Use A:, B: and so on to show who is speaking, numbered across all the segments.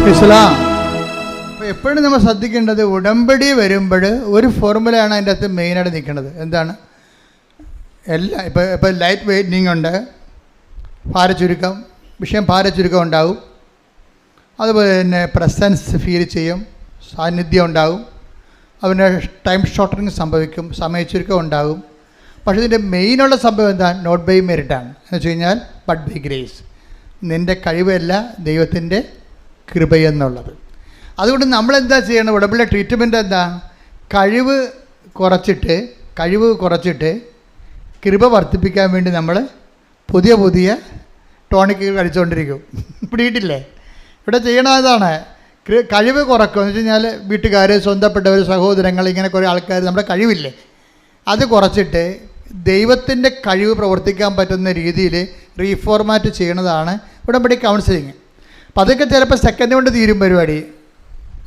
A: അപ്പോൾ എപ്പോഴും നമ്മൾ ശ്രദ്ധിക്കേണ്ടത്, ഉടമ്പടി വരുമ്പോൾ ഒരു ഫോർമുലയാണ് അതിൻ്റെ അകത്ത് മെയിനായിട്ട് നിൽക്കുന്നത്. എന്താണ്? ഇപ്പോൾ ലൈറ്റ് വെയിറ്റിംഗ് ഉണ്ട്, ഭാരചുരുക്കം, ഭാരചുരുക്കം ഉണ്ടാവും. അതുപോലെ തന്നെ പ്രസൻസ് ഫീൽ ചെയ്യും, സാന്നിധ്യം ഉണ്ടാകും. അതിന് ടൈം ഷോർട്ടനിങ് സംഭവിക്കും, സമയച്ചുരുക്കം ഉണ്ടാകും. പക്ഷേ ഇതിൻ്റെ മെയിനുള്ള സംഭവം എന്താണ്? നോട്ട് ബൈ മെറിറ്റാണ്. എന്ന് വെച്ച് കഴിഞ്ഞാൽ ബട്ട് ബൈ ഗ്രേസ്. നിൻ്റെ കഴിവല്ല, ദൈവത്തിൻ്റെ കൃപയെന്നുള്ളത്. അതുകൊണ്ട് നമ്മളെന്താ ചെയ്യണം? ഉടമ്പടിയുടെ ട്രീറ്റ്മെൻറ്റ് എന്താ? കഴിവ് കുറച്ചിട്ട് കൃപ വർദ്ധിപ്പിക്കാൻ വേണ്ടി നമ്മൾ പുതിയ ടോണിക്കുകൾ കഴിച്ചുകൊണ്ടിരിക്കും. പിടിയിട്ടില്ലേ? ഇവിടെ ചെയ്യണതാണ് കഴിവ് കുറക്കുക. എന്ന് വെച്ച് കഴിഞ്ഞാൽ വീട്ടുകാർ, സ്വന്തപ്പെട്ടവർ, സഹോദരങ്ങൾ, ഇങ്ങനെ കുറേ ആൾക്കാർ നമ്മുടെ കഴിവില്ലേ, അത് കുറച്ചിട്ട് ദൈവത്തിൻ്റെ കഴിവ് പ്രവർത്തിക്കാൻ പറ്റുന്ന രീതിയിൽ റീഫോർമാറ്റ് ചെയ്യണതാണ് ഉടമ്പടി കൗൺസിലിങ്. അപ്പോൾ അതൊക്കെ ചിലപ്പോൾ സെക്കൻഡ് കൊണ്ട് തീരും പരിപാടി.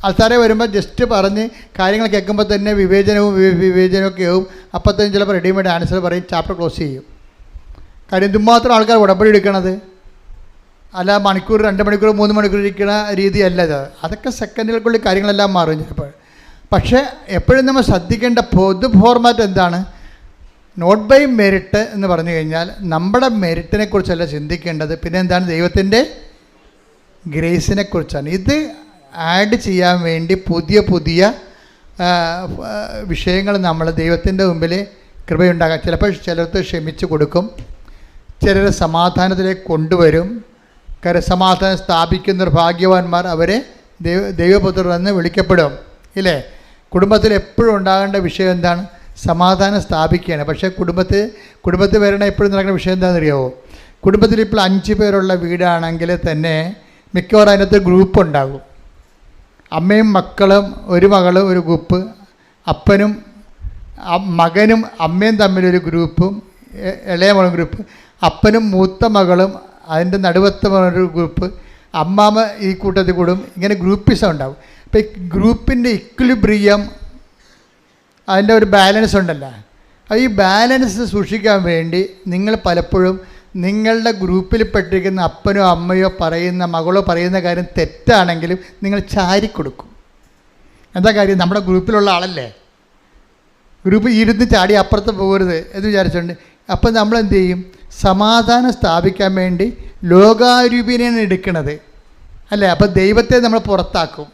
A: ആൾക്കാരെ വരുമ്പോൾ ജസ്റ്റ് പറഞ്ഞ് കാര്യങ്ങൾ കേൾക്കുമ്പോൾ തന്നെ വിവേചനമൊക്കെ ആവും. അപ്പോൾ തന്നെ ചിലപ്പോൾ റെഡിമെയ്ഡ് ആൻസർ പറയും, ചാപ്റ്റർ ക്ലോസ് ചെയ്യും. കാര്യം എന്തുമാത്രം ആൾക്കാർ ഉടമ്പടി എടുക്കണത്. അല്ല മണിക്കൂർ, 2 മണിക്കൂർ, 3 മണിക്കൂർ ഇരിക്കുന്ന രീതിയല്ല ഇത്. അതൊക്കെ സെക്കൻഡുകൾക്കുള്ളിൽ കാര്യങ്ങളെല്ലാം മാറും ചിലപ്പോൾ. പക്ഷേ എപ്പോഴും നമ്മൾ ശ്രദ്ധിക്കേണ്ട പൊതു ഫോർമാറ്റ് എന്താണ്? നോട്ട് ബൈ മെറിറ്റ് എന്ന് പറഞ്ഞു കഴിഞ്ഞാൽ നമ്മുടെ മെറിറ്റിനെ കുറിച്ചല്ല ചിന്തിക്കേണ്ടത്, പിന്നെ എന്താണ്? ദൈവത്തിൻ്റെ ഗ്രേസിനെ കുറിച്ചാണ്. ഇത് ആഡ് ചെയ്യാൻ വേണ്ടി പുതിയ വിഷയങ്ങൾ നമ്മൾ ദൈവത്തിൻ്റെ മുമ്പിൽ കൃപയുണ്ടാകാം. ചിലപ്പോൾ ചിലർക്ക് ക്ഷമിച്ച് കൊടുക്കും, ചിലർ സമാധാനത്തിലേക്ക് കൊണ്ടുവരും. സമാധാനം സ്ഥാപിക്കുന്നവർ ഭാഗ്യവാന്മാർ, അവരെ ദൈവപുത്രർ എന്ന് വിളിക്കപ്പെടും. ഇല്ലേ? കുടുംബത്തിൽ എപ്പോഴും ഉണ്ടാകേണ്ട വിഷയം എന്താണ്? സമാധാനം സ്ഥാപിക്കുകയാണ്. പക്ഷേ കുടുംബത്തിൽ വരണ എപ്പോഴും നടക്കുന്ന വിഷയം എന്താണെന്ന് അറിയാമോ? കുടുംബത്തിൽ ഇപ്പോൾ 5 പേരുള്ള വീടാണെങ്കിൽ തന്നെ മിക്കവാറും അതിനകത്ത് ഗ്രൂപ്പ് ഉണ്ടാകും. അമ്മയും മക്കളും, ഒരു മകളും ഒരു ഗ്രൂപ്പ്, അപ്പനും മകനും അമ്മയും തമ്മിലൊരു ഗ്രൂപ്പും, ഇളയ മകളും ഗ്രൂപ്പ്, അപ്പനും മൂത്ത മകളും അതിൻ്റെ നടുവത്ത ഒരു ഗ്രൂപ്പ്, അമ്മാമ്മ ഈ കൂട്ടത്തിൽ കൂടും. ഇങ്ങനെ ഗ്രൂപ്പിസം ഉണ്ടാവും. അപ്പോൾ ഈ ഗ്രൂപ്പിൻ്റെ ഇക്വിലിബ്രിയം, അതിൻ്റെ ഒരു ബാലൻസ് ഉണ്ടല്ലോ. അപ്പോൾ ഈ ബാലൻസ് സൂക്ഷിക്കാൻ വേണ്ടി നിങ്ങൾ പലപ്പോഴും നിങ്ങളുടെ ഗ്രൂപ്പിൽപ്പെട്ടിരിക്കുന്ന അപ്പനോ അമ്മയോ പറയുന്ന, മകളോ പറയുന്ന കാര്യം തെറ്റാണെങ്കിലും നിങ്ങൾ ചാരിക്കൊടുക്കും. എന്താ കാര്യം? നമ്മുടെ ഗ്രൂപ്പിലുള്ള ആളല്ലേ, ഗ്രൂപ്പ് ഇരുന്ന് ചാടി അപ്പുറത്ത് പോകരുത് എന്ന് വിചാരിച്ചുകൊണ്ട്. അപ്പം നമ്മളെന്ത് ചെയ്യും? സമാധാനം സ്ഥാപിക്കാൻ വേണ്ടി ലോകാരൂപിനെയാണ് എടുക്കുന്നത് അല്ലേ? അപ്പോൾ ദൈവത്തെ നമ്മൾ പുറത്താക്കും.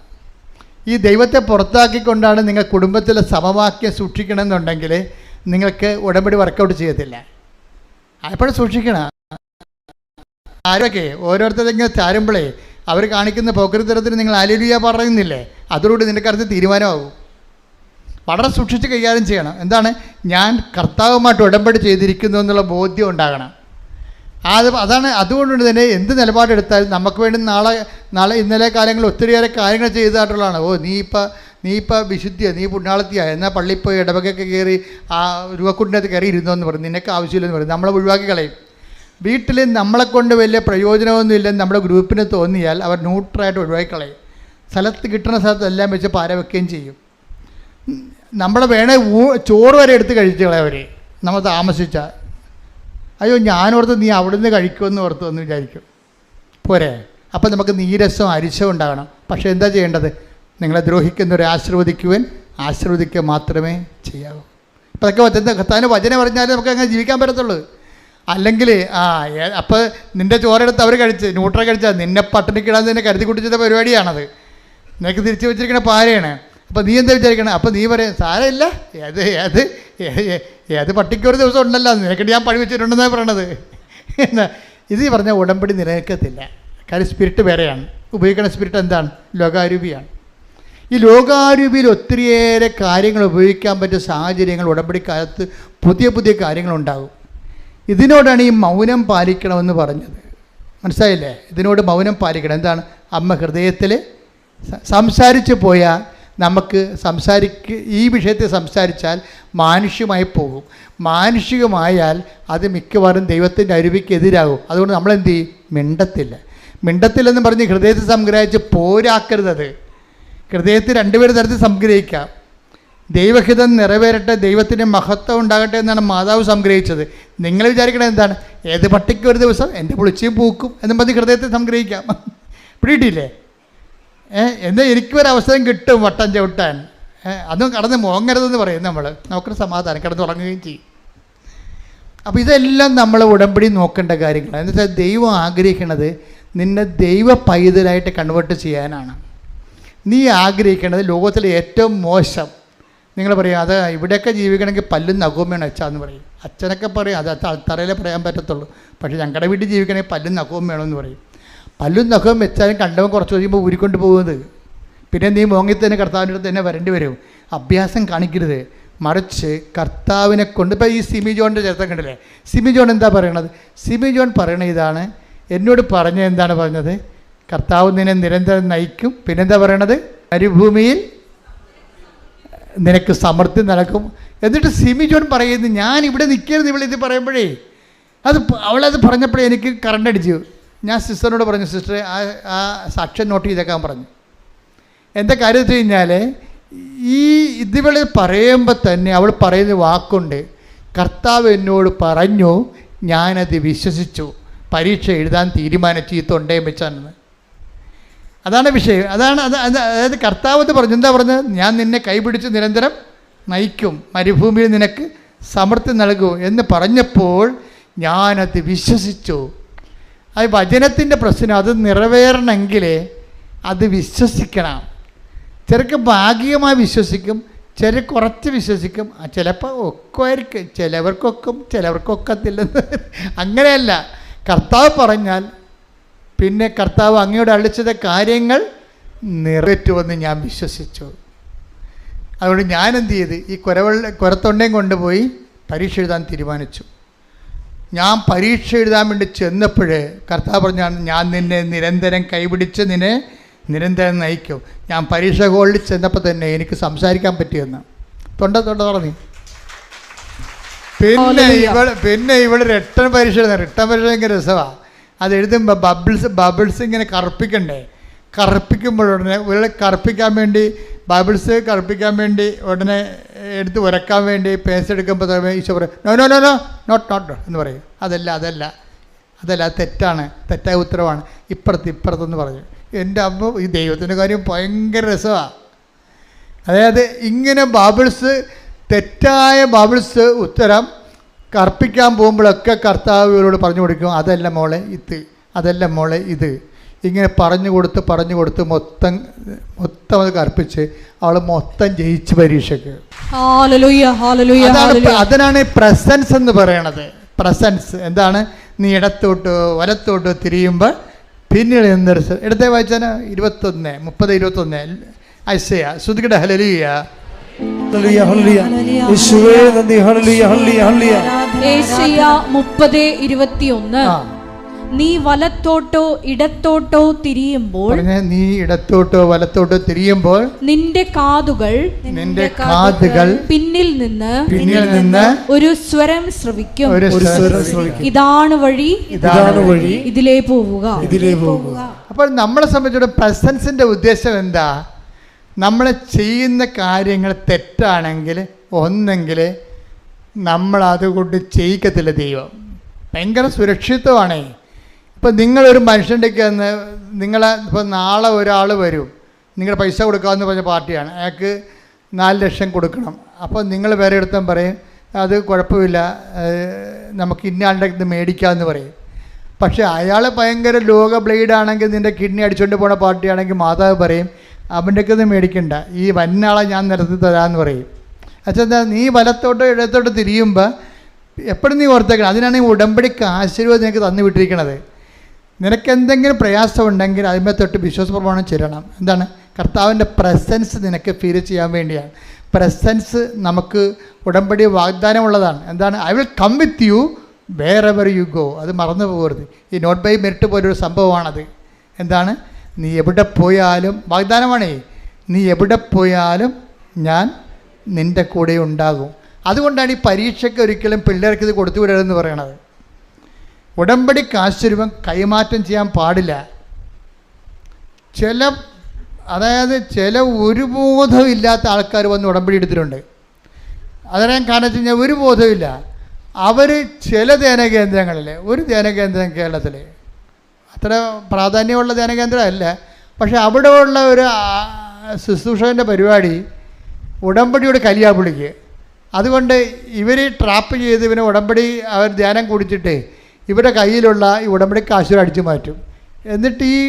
A: ഈ ദൈവത്തെ പുറത്താക്കിക്കൊണ്ടാണ് നിങ്ങൾ കുടുംബത്തിലെ സമവാക്യം സൂക്ഷിക്കണമെന്നുണ്ടെങ്കിൽ നിങ്ങൾക്ക് ഉടമ്പടി വർക്കൗട്ട് ചെയ്യത്തില്ല. അപ്പോഴും സൂക്ഷിക്കണം. ആരൊക്കെ ഓരോരുത്തരെങ്കിലും ചാരുമ്പോഴേ അവർ കാണിക്കുന്ന പോക്കരുത്തരത്തിന് നിങ്ങൾ ഹല്ലേലൂയ പറയുന്നില്ലേ, അതോടുകൂടി നിനക്കടുത്ത് തീരുമാനമാകും. വളരെ സൂക്ഷിച്ച് കൈകാര്യം ചെയ്യണം. എന്താണ്? ഞാൻ കർത്താവുമായിട്ട് ഉടമ്പടി ചെയ്തിരിക്കുന്നു എന്നുള്ള ബോധ്യം ഉണ്ടാകണം. അതാണ്. അതുകൊണ്ട് തന്നെ എന്ത് നിലപാടെടുത്താലും നമുക്ക് വേണ്ടി നാളെ ഇന്നലെ കാലങ്ങളിൽ ഒത്തിരിയേറെ കാര്യങ്ങൾ ചെയ്തതായിട്ടുള്ളതാണ്. നീ ഇപ്പം വിശുദ്ധിയാണ്, നീ പുണ്യാളത്തിയാണ്, എന്നാൽ പള്ളിയിൽ പോയി ഇടവകൊക്കെ കയറി ആ രൂപക്കുണ്ടിനകത്ത് കയറി ഇരുന്നോ എന്ന് പറയും, നിനക്ക് ആവശ്യമില്ലെന്ന് പറയും, നമ്മളെ ഒഴിവാക്കി കളയും. വീട്ടിൽ നമ്മളെക്കൊണ്ട് വലിയ പ്രയോജനമൊന്നും ഇല്ലെന്ന് നമ്മുടെ ഗ്രൂപ്പിന് തോന്നിയാൽ അവർ ന്യൂട്രലായിട്ട് ഒഴിവാക്കി കളയും. സ്ഥലത്ത് കിട്ടുന്ന സ്ഥലത്തെല്ലാം വെച്ച് പാര വയ്ക്കുകയും ചെയ്യും. നമ്മളെ വേണേ ചോറ് വരെ എടുത്ത് കഴിച്ചു കളയവർ നമ്മൾ താമസിച്ചാൽ. അയ്യോ ഞാനോർത്ത് നീ അവിടുന്ന് കഴിക്കുമെന്ന് ഓർത്തു എന്ന് വിചാരിക്കും. പോരെ? അപ്പം നമുക്ക് നീരസവും അരിശവും ഉണ്ടാകണം. പക്ഷേ എന്താ ചെയ്യേണ്ടത്? നിങ്ങളെ ദ്രോഹിക്കുന്നവരെ ആശീർവദിക്കുക മാത്രമേ ചെയ്യാവൂ. ഇപ്പം അതൊക്കെ കർത്താവിൻ്റെ വചനം പറഞ്ഞാലേ നമുക്ക് അങ്ങനെ ജീവിക്കാൻ പറ്റത്തുള്ളൂ. അല്ലെങ്കിൽ അപ്പോൾ നിൻ്റെ ചോറെടുത്ത് അവർ കഴിച്ച് ന്യൂട്രൽ കഴിച്ചാൽ നിന്നെ പട്ടിണിക്കിടാൻ തന്നെ കരുതി കൂട്ടിച്ച പരിപാടിയാണത്. നിനക്ക് തിരിച്ചു വെച്ചിരിക്കുന്ന പാരയാണ്. അപ്പോൾ നീ എന്താ വിചാരിക്കണം? അപ്പോൾ നീ പറയും സാരമില്ല, ഏത് പട്ടിക്കൊരു ദിവസം ഉണ്ടല്ലോ, നിനക്ക് ഞാൻ പഴി വെച്ചിട്ടുണ്ടെന്നാണ് പറയണത്. എന്നാ ഇത് പറഞ്ഞാൽ ഉടമ്പടി നിലനിൽക്കത്തില്ല. കാര്യം സ്പിരിറ്റ് വേറെയാണ്. ഉപയോഗിക്കുന്ന സ്പിരിറ്റ് എന്താണ്? ലോകാരൂപിയാണ്. ഈ ലോകാരൂപിയിൽ ഒത്തിരിയേറെ കാര്യങ്ങൾ ഉപയോഗിക്കാൻ പറ്റിയ സാഹചര്യങ്ങൾ ഉടമ്പടിക്കാലത്ത് പുതിയ കാര്യങ്ങളുണ്ടാകും. ഇതിനോടാണ് ഈ മൗനം പാലിക്കണമെന്ന് പറഞ്ഞത്. മനസ്സിലായില്ലേ? ഇതിനോട് മൗനം പാലിക്കണം. എന്താണ്? അമ്മ ഹൃദയത്തിൽ സംസാരിച്ച് പോയാൽ നമുക്ക് ഈ വിഷയത്തിൽ സംസാരിച്ചാൽ മാനുഷികമായി പോകും. മാനുഷികമായാൽ അത് മിക്കവാറും ദൈവത്തിൻ്റെ അരുവിക്ക് എതിരാകും. അതുകൊണ്ട് നമ്മളെന്ത് ചെയ്യും? മിണ്ടത്തില്ലെന്ന് പറഞ്ഞ് ഹൃദയത്തിൽ സംഗ്രഹിച്ച് പോരാക്കരുത്. ഹൃദയത്തിൽ 2 തരത്തിൽ സംഗ്രഹിക്കാം. ദൈവഹിതം നിറവേറട്ടെ, ദൈവത്തിൻ്റെ മഹത്വം ഉണ്ടാകട്ടെ എന്നാണ് മാതാവ് സംഗ്രഹിച്ചത്. നിങ്ങൾ വിചാരിക്കണത് എന്താണ്? ഏത് പട്ടിക്ക് ഒരു ദിവസം എൻ്റെ പുളിച്ചയും പൂക്കും എന്നും പറഞ്ഞ് ഹൃദയത്തെ സംഗ്രഹിക്കാം. പിടിയിട്ടില്ലേ? എന്നാൽ എനിക്കൊരവസരം കിട്ടും വട്ടം ചവിട്ടാൻ, അതും കടന്ന് മോങ്ങരുതെന്ന് പറയും നമ്മൾ. നമുക്കൊരു സമാധാനം, കിടന്ന് ഉറങ്ങുകയും ചെയ്യും. അപ്പോൾ ഇതെല്ലാം നമ്മൾ ഉടമ്പടി നോക്കേണ്ട കാര്യങ്ങളാണ്. എന്ന് വെച്ചാൽ ദൈവം ആഗ്രഹിക്കുന്നത് നിന്നെ ദൈവ പൈതലായിട്ട് കൺവേർട്ട് ചെയ്യാനാണ്. നീ ആഗ്രഹിക്കേണ്ടത് ലോകത്തിലെ ഏറ്റവും മോശം, നിങ്ങൾ പറയും അത് ഇവിടെയൊക്കെ ജീവിക്കണമെങ്കിൽ പല്ലും നഖവും വേണം അച്ഛാന്ന് പറയും. അച്ഛനൊക്കെ പറയും അത് തറയിലേ പറയാൻ പറ്റത്തുള്ളൂ. പക്ഷേ ഞങ്ങളുടെ വീട്ടിൽ ജീവിക്കണമെങ്കിൽ പല്ലും നഖവും വേണമെന്ന് പറയും. പല്ലും നഖവും വെച്ചാലും കണ്ടവൻ കുറച്ച് കഴിയുമ്പോൾ ഊരിക്കൊണ്ട് പോകുന്നത്. പിന്നെ നീ മോങ്ങി തന്നെ കർത്താവിൻ്റെ അടുത്ത് തന്നെ വരേണ്ടി വരും. അഭ്യാസം കാണിക്കരുത്, മറിച്ച് കർത്താവിനെ കൊണ്ട്. ഇപ്പോൾ ഈ സിമി ജോണിൻ്റെ ചരിത്രം കണ്ടില്ലേ? സിമി ജോൺ എന്താ പറയണത്? സിമി ജോൺ പറയണ ഇതാണ്, എന്നോട് പറഞ്ഞ എന്താണ് പറഞ്ഞത്? കർത്താവ് നിന്നെ നിരന്തരം നയിക്കും. പിന്നെന്താ പറയണത്? മരുഭൂമിയിൽ നിനക്ക് സമൃദ്ധി നടക്കും. എന്നിട്ട് സിമി ജോൺ പറയുന്നത് ഞാൻ ഇവിടെ നിൽക്കരുത് ഇവളിത് പറയുമ്പോഴേ അവളത് പറഞ്ഞപ്പോഴേ എനിക്ക് കറണ്ട് അടിച്ചു. ഞാൻ സിസ്റ്ററിനോട് പറഞ്ഞു, സിസ്റ്റർ ആ സാക്ഷ്യം നോട്ട് ചെയ്തേക്കാൻ പറഞ്ഞു. എന്താ കാര്യം വെച്ച് കഴിഞ്ഞാൽ ഇതിവള് പറയുമ്പോൾ തന്നെ അവൾ പറയുന്ന വാക്കുണ്ട്, കർത്താവ് എന്നോട് പറഞ്ഞു, ഞാനത് വിശ്വസിച്ചു, പരീക്ഷ എഴുതാൻ തീരുമാനിച്ചു, ഈ തൊണ്ടയും വെച്ചാണെന്ന്. അതാണ് വിഷയം. അതായത് കർത്താവ് എന്ന് പറഞ്ഞു. എന്താ പറഞ്ഞത്? ഞാൻ നിന്നെ കൈപിടിച്ച് നിരന്തരം നയിക്കും, മരുഭൂമിയിൽ നിനക്ക് സമൃദ്ധി നൽകും എന്ന് പറഞ്ഞപ്പോൾ ഞാനത് വിശ്വസിച്ചു. അത് വചനത്തിൻ്റെ പ്രശ്നം, അത് നിറവേറണമെങ്കിൽ അത് വിശ്വസിക്കണം. ചിലർക്ക് ഭാഗികമായി വിശ്വസിക്കും, ചില കുറച്ച് വിശ്വസിക്കും, ചിലപ്പോൾ ഒക്കുമായിരിക്കും, ചിലവർക്കൊക്കും ചിലവർക്കൊക്കത്തില്ലെന്ന്. അങ്ങനെയല്ല, കർത്താവ് പറഞ്ഞാൽ പിന്നെ കർത്താവ് അങ്ങയോട് അളിച്ചത കാര്യങ്ങൾ നിറവേറ്റുമെന്ന് ഞാൻ വിശ്വസിച്ചു. അതുകൊണ്ട് ഞാൻ എന്ത് ചെയ്ത് ഈ കുരത്തൊണ്ടയും കൊണ്ടുപോയി പരീക്ഷ എഴുതാൻ തീരുമാനിച്ചു. ഞാൻ പരീക്ഷ എഴുതാൻ വേണ്ടി ചെന്നപ്പോൾ കർത്താവ് പറഞ്ഞാണ്, ഞാൻ നിന്നെ നിരന്തരം കൈപിടിച്ച് നിന്നെ നിരന്തരം നയിക്കും. ഞാൻ പരീക്ഷ ഹോളിൽ ചെന്നപ്പോൾ തന്നെ എനിക്ക് സംസാരിക്കാൻ പറ്റിയെന്ന് തൊണ്ട പറഞ്ഞു. പിന്നെ ഇവിടെ റിട്ടേൺ പരീക്ഷ ഭയങ്കര രസമാണ്. അത് എഴുതുമ്പോൾ ബബിൾസ് ഇങ്ങനെ കറുപ്പിക്കണ്ടേ? കറുപ്പിക്കുമ്പോഴുടനെ ഇവരെ കറുപ്പിക്കാൻ വേണ്ടി ബബിൾസ് കറുപ്പിക്കാൻ വേണ്ടി ഉടനെ എടുത്ത് ഉരക്കാൻ വേണ്ടി പേസ്റ്റ് എടുക്കുമ്പോൾ ഈശോ പറയും no no no no not എന്ന് പറയും. അതല്ല തെറ്റാണ്, തെറ്റായ ഉത്തരവാണ്, ഇപ്പുറത്തെന്ന് പറഞ്ഞു. എൻ്റെ അമ്മ ഈ ദൈവത്തിൻ്റെ കാര്യം ഭയങ്കര രസമാണ്. അതായത് ഇങ്ങനെ ബബിൾസ്, തെറ്റായ ബബിൾസ് ഉത്തരം കർപ്പിക്കാൻ പോകുമ്പോഴൊക്കെ കർത്താവ് ഇവരോട് പറഞ്ഞു കൊടുക്കും, അതല്ല മോളെ ഇത്. ഇങ്ങനെ പറഞ്ഞു കൊടുത്ത് മൊത്തം അത് കർപ്പിച്ച് അവൾ മൊത്തം ജയിച്ച് പരീക്ഷയ്ക്ക്. അതിനാണ് പ്രസൻസ് എന്ന് പറയണത്. പ്രസൻസ് എന്താണ്? നീ ഇടത്തോട്ടോ വലത്തോട്ടോ തിരിയുമ്പോൾ പിന്നീട് എന്തൊരു ഇടത്തെ വായിച്ചാൽ 21 ഐസയ ശ്രുതികട ഹല്ലേലൂയ
B: യേശുവേ നന്ദി ഹല്ലേലൂയ ഹല്ലേലൂയ ഹല്ലേലൂയ.
C: യേശയ്യ 30:21 നീ വലത്തോട്ടോ ഇടത്തോട്ടോ തിരിയുമ്പോൾ,
A: നീ ഇടത്തോട്ടോ വലത്തോട്ടോ തിരിയുമ്പോൾ
C: നിന്റെ കാതുകൾ പിന്നിൽ നിന്ന് ഒരു സ്വരം ശ്രവിക്കും. ഇതാണ് വഴി, ഇതിലേ പോവുക.
A: അപ്പോൾ നമ്മളെ സംബന്ധിച്ചിടത്തോളം പ്രസൻസിന്റെ ഉദ്ദേശം എന്താ? നമ്മൾ ചെയ്യുന്ന കാര്യങ്ങൾ തെറ്റാണെങ്കിൽ ഒന്നെങ്കിൽ നമ്മളതുകൊണ്ട് ചെയ്യിക്കത്തില്ല ദൈവം. ഭയങ്കര സുരക്ഷിതമാണേ. ഇപ്പം നിങ്ങളൊരു മനുഷ്യൻ്റെ ഇപ്പോൾ നാളെ ഒരാൾ വരും, നിങ്ങൾ പൈസ കൊടുക്കാമെന്ന് പറഞ്ഞ പാർട്ടിയാണ്, അയാൾക്ക് 4 ലക്ഷം കൊടുക്കണം. അപ്പോൾ നിങ്ങൾ വേറെ എടുത്താൽ പറയും അത് കുഴപ്പമില്ല, നമുക്ക് ഇന്നയാളുടെ ഇത് മേടിക്കാമെന്ന് പറയും. പക്ഷേ അയാൾ ഭയങ്കര ലോക ബ്ലേഡാണെങ്കിൽ നിൻ്റെ കിഡ്നി അടിച്ചുകൊണ്ട് പോണ പാർട്ടിയാണെങ്കിൽ മാതാവ് പറയും അവൻ്റെയൊക്കെ ഒന്നും മേടിക്കണ്ട, ഈ വന്നാളെ ഞാൻ നിരത്തി തരാമെന്ന് പറയും. അച്ഛാ നീ വലത്തോട്ടോ ഇടത്തോട്ടോ തിരിയുമ്പോൾ എപ്പോഴും നീ ഓർത്തേക്കണം. അതിനാണ് ഈ ഉടമ്പടിക്ക് ആശീർവാദം നിനക്ക് തന്നു വിട്ടിരിക്കണത്. നിനക്ക് എന്തെങ്കിലും പ്രയാസം ഉണ്ടെങ്കിൽ അതിന്മേൽ തൊട്ട് വിശ്വാസപ്രമാണം ചെല്ലണം. എന്താണ്? കർത്താവിൻ്റെ പ്രസൻസ് നിനക്ക് ഫീൽ ചെയ്യാൻ വേണ്ടിയാണ്. പ്രസൻസ് നമുക്ക് ഉടമ്പടി വാഗ്ദാനമുള്ളതാണ്. എന്താണ്? I will come with you wherever you go. അത് മറന്നു പോകരുത്. ഈ നോട്ട് ബൈ മെറിറ്റ് പോലൊരു സംഭവമാണത്. എന്താണ്? നീ എവിടെ പോയാലും വാഗ്ദാനമാണേ, നീ എവിടെ പോയാലും ഞാൻ നിൻ്റെ കൂടെ ഉണ്ടാകും. അതുകൊണ്ടാണ് ഈ പരീക്ഷയ്ക്ക് ഒരിക്കലും പിള്ളേർക്ക് ഇത് കൊടുത്തു വിടരുതെന്ന് പറയണത്. ഉടമ്പടിക്ക് ആശ്ചര്യം കൈമാറ്റം ചെയ്യാൻ പാടില്ല. ചില ഒരു ബോധമില്ലാത്ത ആൾക്കാർ വന്ന് ഉടമ്പടി എടുത്തിട്ടുണ്ട്. അതിനാൻ കാരണം വെച്ച് കഴിഞ്ഞാൽ ഒരു ബോധമില്ല. അവർ ചില ധ്യാനകേന്ദ്രങ്ങളിൽ, ഒരു ധ്യാനകേന്ദ്രം കേരളത്തിൽ അത്ര പ്രാധാന്യമുള്ള ധ്യാനകേന്ദ്രമല്ല, പക്ഷെ അവിടെ ഉള്ള ഒരു ശുശ്രൂഷകൻ്റെ പരിപാടി ഉടമ്പടിയുടെ കലിയാപുളിക്ക്. അതുകൊണ്ട് ഇവർ ട്രാപ്പ് ചെയ്ത് ഇവന് ഉടമ്പടി അവർ ധ്യാനം കുടിച്ചിട്ട് ഇവരുടെ കയ്യിലുള്ള ഈ ഉടമ്പടി കാശുകൾ അടിച്ചു മാറ്റും. എന്നിട്ട് ഈ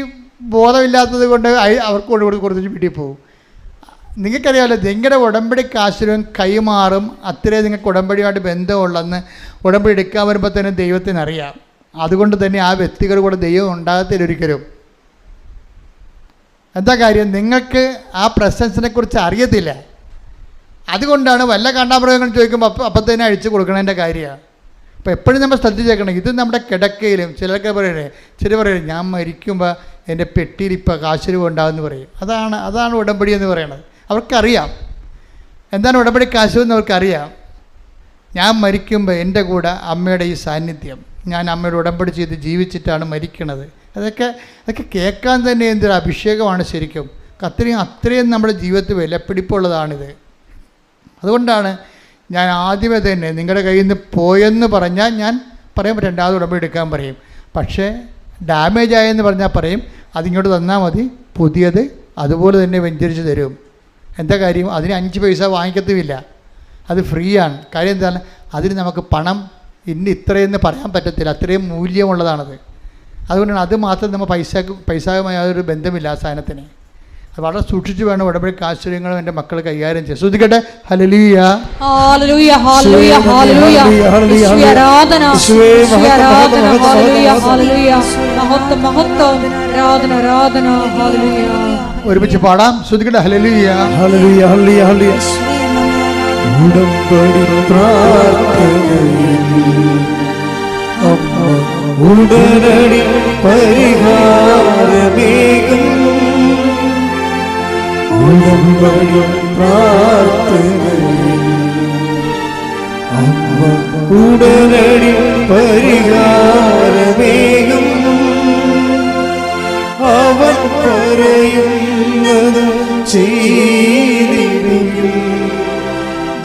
A: ബോധമില്ലാത്തത് കൊണ്ട് അവർക്ക് കൊടുത്തിട്ട് വീട്ടിൽ പോകും. നിങ്ങൾക്കറിയാമല്ലോ, നിങ്ങളുടെ ഉടമ്പടി കാശുരും കൈമാറും അത്രയും നിങ്ങൾക്ക് ഉടമ്പടിയുമായിട്ട് ബന്ധമുള്ളെന്ന് ഉടമ്പടി എടുക്കാൻ വരുമ്പോൾ തന്നെ ദൈവത്തിനറിയാം. അതുകൊണ്ട് തന്നെ ആ വ്യക്തികളുടെ കൂടെ ദൈവം ഉണ്ടാകത്തില്ല ഒരിക്കലും. എന്താ കാര്യം? നിങ്ങൾക്ക് ആ പ്രസൻസിനെ കുറിച്ച് അറിയത്തില്ല. അതുകൊണ്ടാണ് വല്ല കണ്ടാമൃഗങ്ങൾ ചോദിക്കുമ്പോൾ അപ്പം തന്നെ അഴിച്ചു കൊടുക്കണതിൻ്റെ കാര്യമാണ്. അപ്പോൾ എപ്പോഴും നമ്മൾ ശ്രദ്ധിച്ചേക്കണം. ഇത് നമ്മുടെ കിടക്കയിലും ചിലർക്ക് പറയണേ, ചില പറയണേ ഞാൻ മരിക്കുമ്പോൾ എൻ്റെ പെട്ടിയിൽ ഇപ്പോൾ കാശുരൂപ ഉണ്ടാകുമെന്ന് പറയും. അതാണ് ഉടമ്പടി എന്ന് പറയുന്നത്. അവർക്കറിയാം എന്താണ് ഉടമ്പടി കാശുരൂപ എന്ന് അവർക്കറിയാം. ഞാൻ മരിക്കുമ്പോൾ എൻ്റെ കൂടെ അമ്മയുടെ ഈ സാന്നിധ്യം, ഞാൻ അമ്മയുടെ ഉടമ്പടി ചെയ്ത് ജീവിച്ചിട്ടാണ് മരിക്കണത്. അതൊക്കെ കേൾക്കാൻ തന്നെ എന്തൊരു അഭിഷേകമാണ് ശരിക്കും. അത്രയും നമ്മുടെ ജീവിതത്തിൽ വിലപിടിപ്പുള്ളതാണിത്. അതുകൊണ്ടാണ് ഞാൻ ആദ്യമേ തന്നെ നിങ്ങളുടെ കയ്യിൽ നിന്ന് പോയെന്ന് പറഞ്ഞാൽ ഞാൻ പറയും രണ്ടാമത് ഉടമ്പടി എടുക്കാൻ പറയും. പക്ഷേ ഡാമേജ് ആയെന്ന് പറഞ്ഞാൽ പറയും അതിങ്ങോട്ട് തന്നാൽ മതി, പുതിയത് അതുപോലെ തന്നെ വെഞ്ചരിച്ച് തരും. എന്താ കാര്യം? അതിന് 5 പൈസ വാങ്ങിക്കത്തുമില്ല, അത് ഫ്രീ ആണ്. കാര്യം എന്താണ്? അതിന് നമുക്ക് പണം ഇത്രയെന്ന് പറയാൻ പറ്റത്തില്ല, അത്രയും മൂല്യമുള്ളതാണത്. അതുകൊണ്ടാണ് അത് മാത്രം നമ്മൾ പൈസയുമായി യാതൊരു ബന്ധമില്ല ആ സാധനത്തിന്. അത് വളരെ സൂക്ഷിച്ച് വേണം ഉടമ്പടി കാശുര്യങ്ങളും എൻ്റെ മക്കൾ കൈകാര്യം ചെയ്യാൻ. ശ്രദ്ധിക്കട്ടെ. ഹല്ലേലൂയ,
C: ഹല്ലേലൂയ, ഹല്ലേലൂയ, ഹല്ലേലൂയ, യേശുവേ ആരാധന, യേശുവേ ആരാധന, ഹല്ലേലൂയ, ഹല്ലേലൂയ, മഹത്വം, മഹത്വം, ആരാധന, ആരാധന, ഹല്ലേലൂയ.
A: ഒരുമിച്ച് പാടാം. ശ്രദ്ധിക്കട്ടെ. ഹല്ലേലൂയ,
B: ഹല്ലേലൂയ, ഹല്ലേലൂയ, ഹല്ലേലൂയ. ഉടമ്പടി പ്രാർത്ഥനയിൽ അമ്മ ഉടനടി പരിഹാരമേകും. ഉടമ്പടി പ്രാർത്ഥനയിൽ അമ്മ ഉടനടി പരിഹാരമേകും. അവൻ പറയുന്നത് ചെയ്തിടും.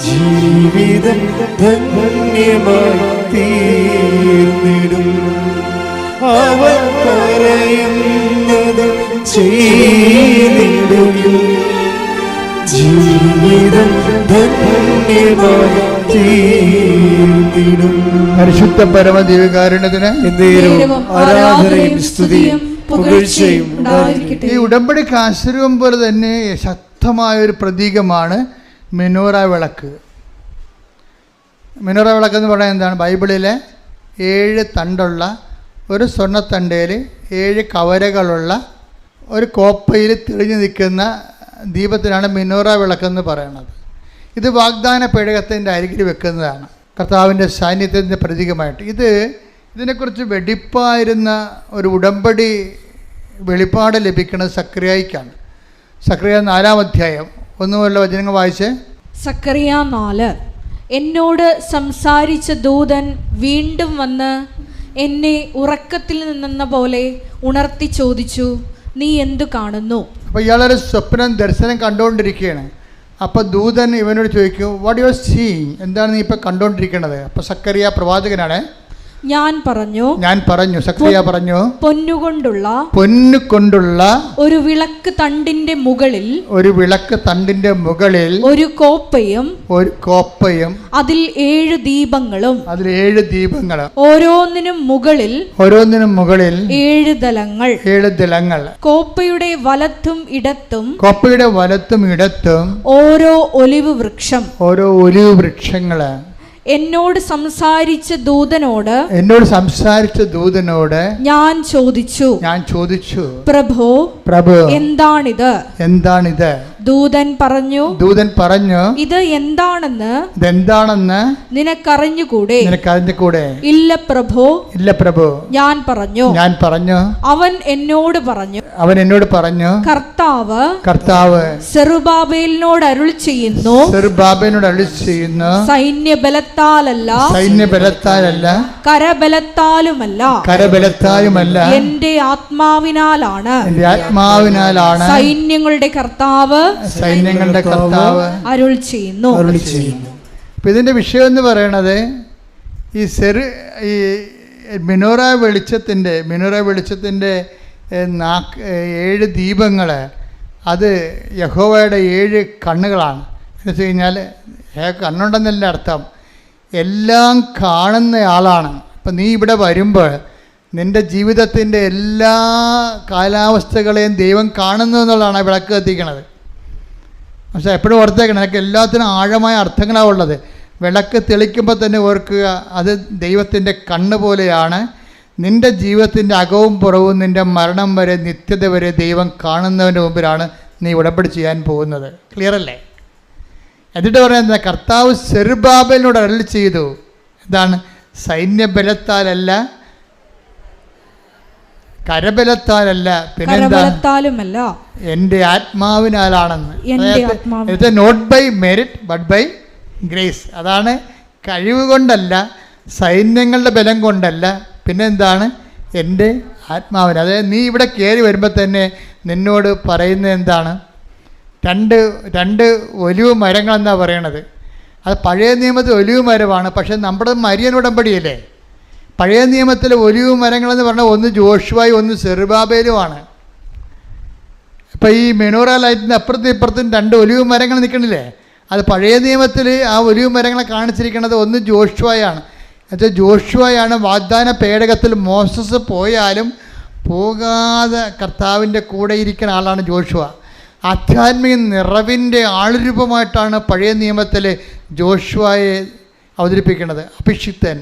B: ജീവിതം ധന്യമായി തീർന്നിടും. അവൻ പറയുന്നത് ചെയ്തിടും. ജീവിതം ധന്യമായി തീർന്നിടും.
A: പരിശുദ്ധ പരമദിവ്യകാരുണ്യത്തിന്
B: ആരാധനയും സ്തുതിയും പുകഴ്ചയും ഉണ്ടായിരിക്കട്ടെ.
A: ഈ ഉടമ്പടി കാശുരൂപം പോലെ തന്നെ ശക്തമായൊരു പ്രതീകമാണ് മെനോറ വിളക്ക്. മെനോറ വിളക്ക് എന്ന് പറയുന്നത് എന്താണ്? ബൈബിളിലെ 7 തണ്ടുള്ള ഒരു സ്വർണ്ണത്തണ്ടയിൽ 7 കവരകളുള്ള ഒരു കോപ്പയിൽ തെളിഞ്ഞു നിൽക്കുന്ന ദീപത്തിനാണ് മെനോറ വിളക്കെന്ന് പറയുന്നത്. ഇത് വാഗ്ദാന പേടകത്തിൻ്റെ അരികിൽ വെക്കുന്നതാണ്, കർത്താവിൻ്റെ സാന്നിധ്യത്തിൻ്റെ പ്രതീകമായിട്ട്. ഇതിനെക്കുറിച്ച് വെടിപ്പായിരുന്ന ഒരു ഉടമ്പടി വെളിപ്പാട് ലഭിക്കുന്നത് സക്രിയായിക്കാണ്. സക്രിയ 4-ാം അധ്യായം 1 മുതലുള്ള വചനങ്ങൾ വായിച്ച്.
C: സക്കറിയ 4. എന്നോട് സംസാരിച്ച ദൂതൻ വീണ്ടും വന്ന് എന്നെ ഉറക്കത്തിൽ നിന്നെന്ന പോലെ ഉണർത്തി ചോദിച്ചു, നീ എന്തു കാണുന്നു?
A: അപ്പോൾ ഇയാളൊരു ദർശനം കണ്ടുകൊണ്ടിരിക്കുകയാണ്. അപ്പോൾ ദൂതൻ ഇവനോട് ചോദിക്കും, വാട്ട് യു ആർ സീയിങ്? എന്താണ് നീ ഇപ്പോൾ കണ്ടുകൊണ്ടിരിക്കുന്നത്? അപ്പോൾ സക്കറിയ പ്രവാചകനാണ്.
C: ഞാൻ പറഞ്ഞു,
A: സക്രിയ പറഞ്ഞു,
C: പൊന്നുകൊണ്ടുള്ള
A: ഒരു
C: വിളക്ക് തണ്ടിന്റെ മുകളിൽ ഒരു കോപ്പയും അതിൽ 7 ദീപങ്ങളും ഓരോന്നിനും മുകളിൽ 7 ദലങ്ങൾ കോപ്പയുടെ വലത്തും ഇടത്തും ഓരോ ഒലിവ് വൃക്ഷങ്ങള്. എന്നോട് സംസാരിച്ച ദൂതനോട് ഞാൻ ചോദിച്ചു, പ്രഭോ എന്താണിത്? ദൂതൻ പറഞ്ഞു, ഇത് എന്താണെന്ന് നിനക്കറിഞ്ഞുകൂടെ? ഇല്ല പ്രഭോ. ഞാൻ പറഞ്ഞു. അവൻ എന്നോട് പറഞ്ഞു, കർത്താവ് സെറുബാബേലിനോട് അരുൾ ചെയ്യുന്നു, സൈന്യബലത്താലല്ല കരബലത്താലുമല്ല എന്റെ ആത്മാവിനാലാണ് സൈന്യങ്ങളുടെ കർത്താവ് അരുൾ ചെയ്യുന്നു.
A: അപ്പം ഇതിൻ്റെ വിഷയം എന്ന് പറയണത് ഈ മെനോറ വെളിച്ചത്തിൻ്റെ 7 ദീപങ്ങൾ അത് യഹോവയുടെ 7 കണ്ണുകളാണ്. എന്ന് വെച്ച് കഴിഞ്ഞാൽ കണ്ണുണ്ടെന്നല്ല അർത്ഥം, എല്ലാം കാണുന്നയാളാണ്. അപ്പം നീ ഇവിടെ വരുമ്പോൾ നിൻ്റെ ജീവിതത്തിൻ്റെ എല്ലാ കാലാവസ്ഥകളെയും ദൈവം കാണുന്നു എന്നുള്ളതാണ് വിളക്ക് കത്തിക്കണത്. പക്ഷേ എപ്പോഴും ഓർത്തേക്കണം, എനിക്ക് എല്ലാത്തിനും ആഴമായ അർത്ഥങ്ങളാണ് ഉള്ളത്. വിളക്ക് തെളിക്കുമ്പോൾ തന്നെ ഓർക്കുക, അത് ദൈവത്തിൻ്റെ കണ്ണ് പോലെയാണ്. നിൻ്റെ ജീവിതത്തിൻ്റെ അകവും പുറവും നിൻ്റെ മരണം വരെ നിത്യത വരെ ദൈവം കാണുന്നതിന് മുമ്പിലാണ് നീ ഉടമ്പടി ചെയ്യാൻ പോകുന്നത്. ക്ലിയർ അല്ലേ? എന്നിട്ട് പറയുന്നത്, കർത്താവ് സെറുബാബേലിനോട് അരുളി ചെയ്തു. എന്താണ്? സൈന്യബലത്താലല്ല, കരബലത്താലല്ല, പിന്നെ
C: കരബലത്താലുമല്ല,
A: എൻ്റെ ആത്മാവിനാലാണെന്ന്. Not by merit but by grace. അതാണ് കഴിവ് കൊണ്ടല്ല, സൈന്യങ്ങളുടെ ബലം കൊണ്ടല്ല, പിന്നെ എന്താണ്? എൻ്റെ ആത്മാവിന്. അതായത് നീ ഇവിടെ കയറി വരുമ്പോൾ തന്നെ നിന്നോട് പറയുന്നത് എന്താണ്? രണ്ട് ഒലിവ് മരങ്ങളെന്നാണ് പറയണത്. അത് പഴയ നിയമത്തിൽ ഒലിവ് മരമാണ്, പക്ഷേ നമ്മുടെ മരിയൻ ഉടമ്പടിയല്ലേ. പഴയ നിയമത്തിലെ ഒലിവ് മരങ്ങളെന്ന് പറഞ്ഞാൽ ഒന്ന് ജോഷുവായും ഒന്ന് സെറുബാബേലുമാണ്. ഇപ്പം ഈ മെനോറ ലൈറ്റിൻ്റെ അപ്പുറത്തും ഇപ്പുറത്തും 2 ഒലിവ് മരങ്ങൾ നിൽക്കണില്ലേ? അത് പഴയ നിയമത്തിൽ ആ ഒലിവ് മരങ്ങളെ കാണിച്ചിരിക്കുന്നത് ഒന്ന് ജോഷുവയാണ്. എന്നുവെച്ചാൽ ജോഷുവയാണ് വാഗ്ദാന പേടകത്തിൽ മോസസ് പോയാലും പോകാതെ കർത്താവിൻ്റെ കൂടെ ഇരിക്കുന്ന ആളാണ് ജോഷുവ. ആധ്യാത്മിക നിറവിൻ്റെ ആളുരൂപമായിട്ടാണ് പഴയ നിയമത്തിൽ ജോഷുവയെ അവതരിപ്പിക്കുന്നത്. അഭിഷിക്തൻ,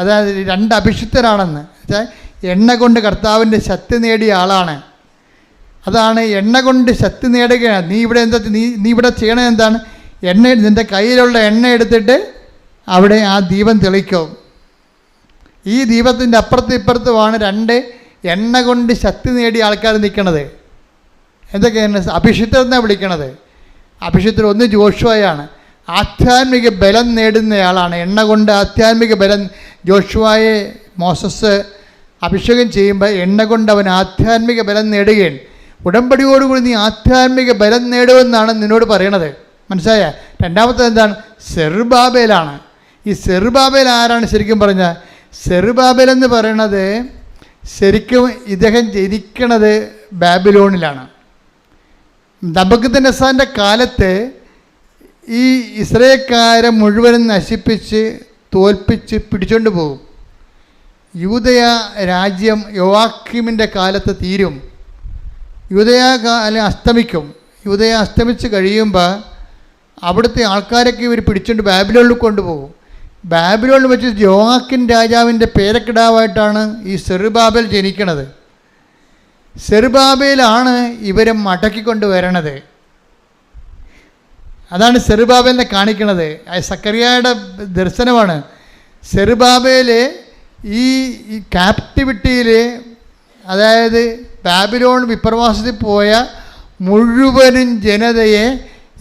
A: അതായത് 2 അഭിഷിക്തരാണെന്ന് വെച്ചാൽ എണ്ണ കൊണ്ട് കർത്താവിൻ്റെ ശക്തി നേടിയ ആളാണ്. അതാണ് എണ്ണ കൊണ്ട് ശക്തി നേടുകയാണ്. നീ ഇവിടെ ചെയ്യണത് എന്താണ്? നിൻ്റെ കയ്യിലുള്ള എണ്ണ എടുത്തിട്ട് അവിടെ ആ ദീപം തെളിക്കും. ഈ ദീപത്തിൻ്റെ അപ്പുറത്തും ഇപ്പുറത്തുമാണ് 2 എണ്ണ കൊണ്ട് ശക്തി നേടിയ ആൾക്കാർ നിൽക്കുന്നത്. എന്തൊക്കെയാണ്? അഭിഷിക്തരെന്നാണ് വിളിക്കണത്. അഭിഷിക്തർ ഒന്ന് ജോഷുവയാണ്, ആധ്യാത്മിക ബലം നേടുന്നയാളാണ്. എണ്ണ കൊണ്ട് ആധ്യാത്മിക ബലം. ജോഷുവയെ മോസസ് അഭിഷേകം ചെയ്യുമ്പോൾ എണ്ണ കൊണ്ട് അവൻ ആധ്യാത്മിക ബലം നേടുകയാണ്. ഉടമ്പടിയോടുകൂടി നീ ആധ്യാത്മിക ബലം നേടുമെന്നാണ് നിന്നോട് പറയണത്. മനസ്സിലായ? രണ്ടാമത്തെ എന്താണ്? സെറുബാബേലാണ്. ഈ സെറുബാബേൽ ആരാണ് ശരിക്കും പറഞ്ഞാൽ? സെറുബാബേൽ എന്ന് പറയണത് ശരിക്കും ഇദ്ദേഹം ജനിക്കണത് ബാബിലോണിലാണ്. നബൂഖദ്നേസറിൻ്റെ കാലത്ത് ഈ ഇസ്രായേൽക്കാരെ മുഴുവനും നശിപ്പിച്ച് തോൽപ്പിച്ച് പിടിച്ചുകൊണ്ട് പോകും. യൂദയ രാജ്യം യോവാക്കീമിൻ്റെ കാലത്ത് തീരും. യൂദയ കാലം അസ്തമിക്കും. യൂദയ അസ്തമിച്ച് കഴിയുമ്പോൾ അവിടുത്തെ ആൾക്കാരൊക്കെ ഇവർ പിടിച്ചുകൊണ്ട് ബാബിലോണിൽ കൊണ്ടുപോകും. ബാബിലോണിൽ വെച്ച് യോവാക്കിൻ രാജാവിൻ്റെ പേരക്കിടാവായിട്ടാണ് ഈ സെറുബാബേൽ ജനിക്കണത്. സെറുബാബേലാണ് ഇവരെ മടക്കിക്കൊണ്ട് വരണത്. അതാണ് സെറുബാബേലിനെ കാണിക്കുന്നത്. സക്കറിയായുടെ ദർശനമാണ്. സെറുബാബേൽ ഈ ക്യാപ്റ്റിവിറ്റിയിൽ, അതായത് ബാബിലോൺ വിപ്രവാസത്തിൽ പോയ മുഴുവനും ജനതയെ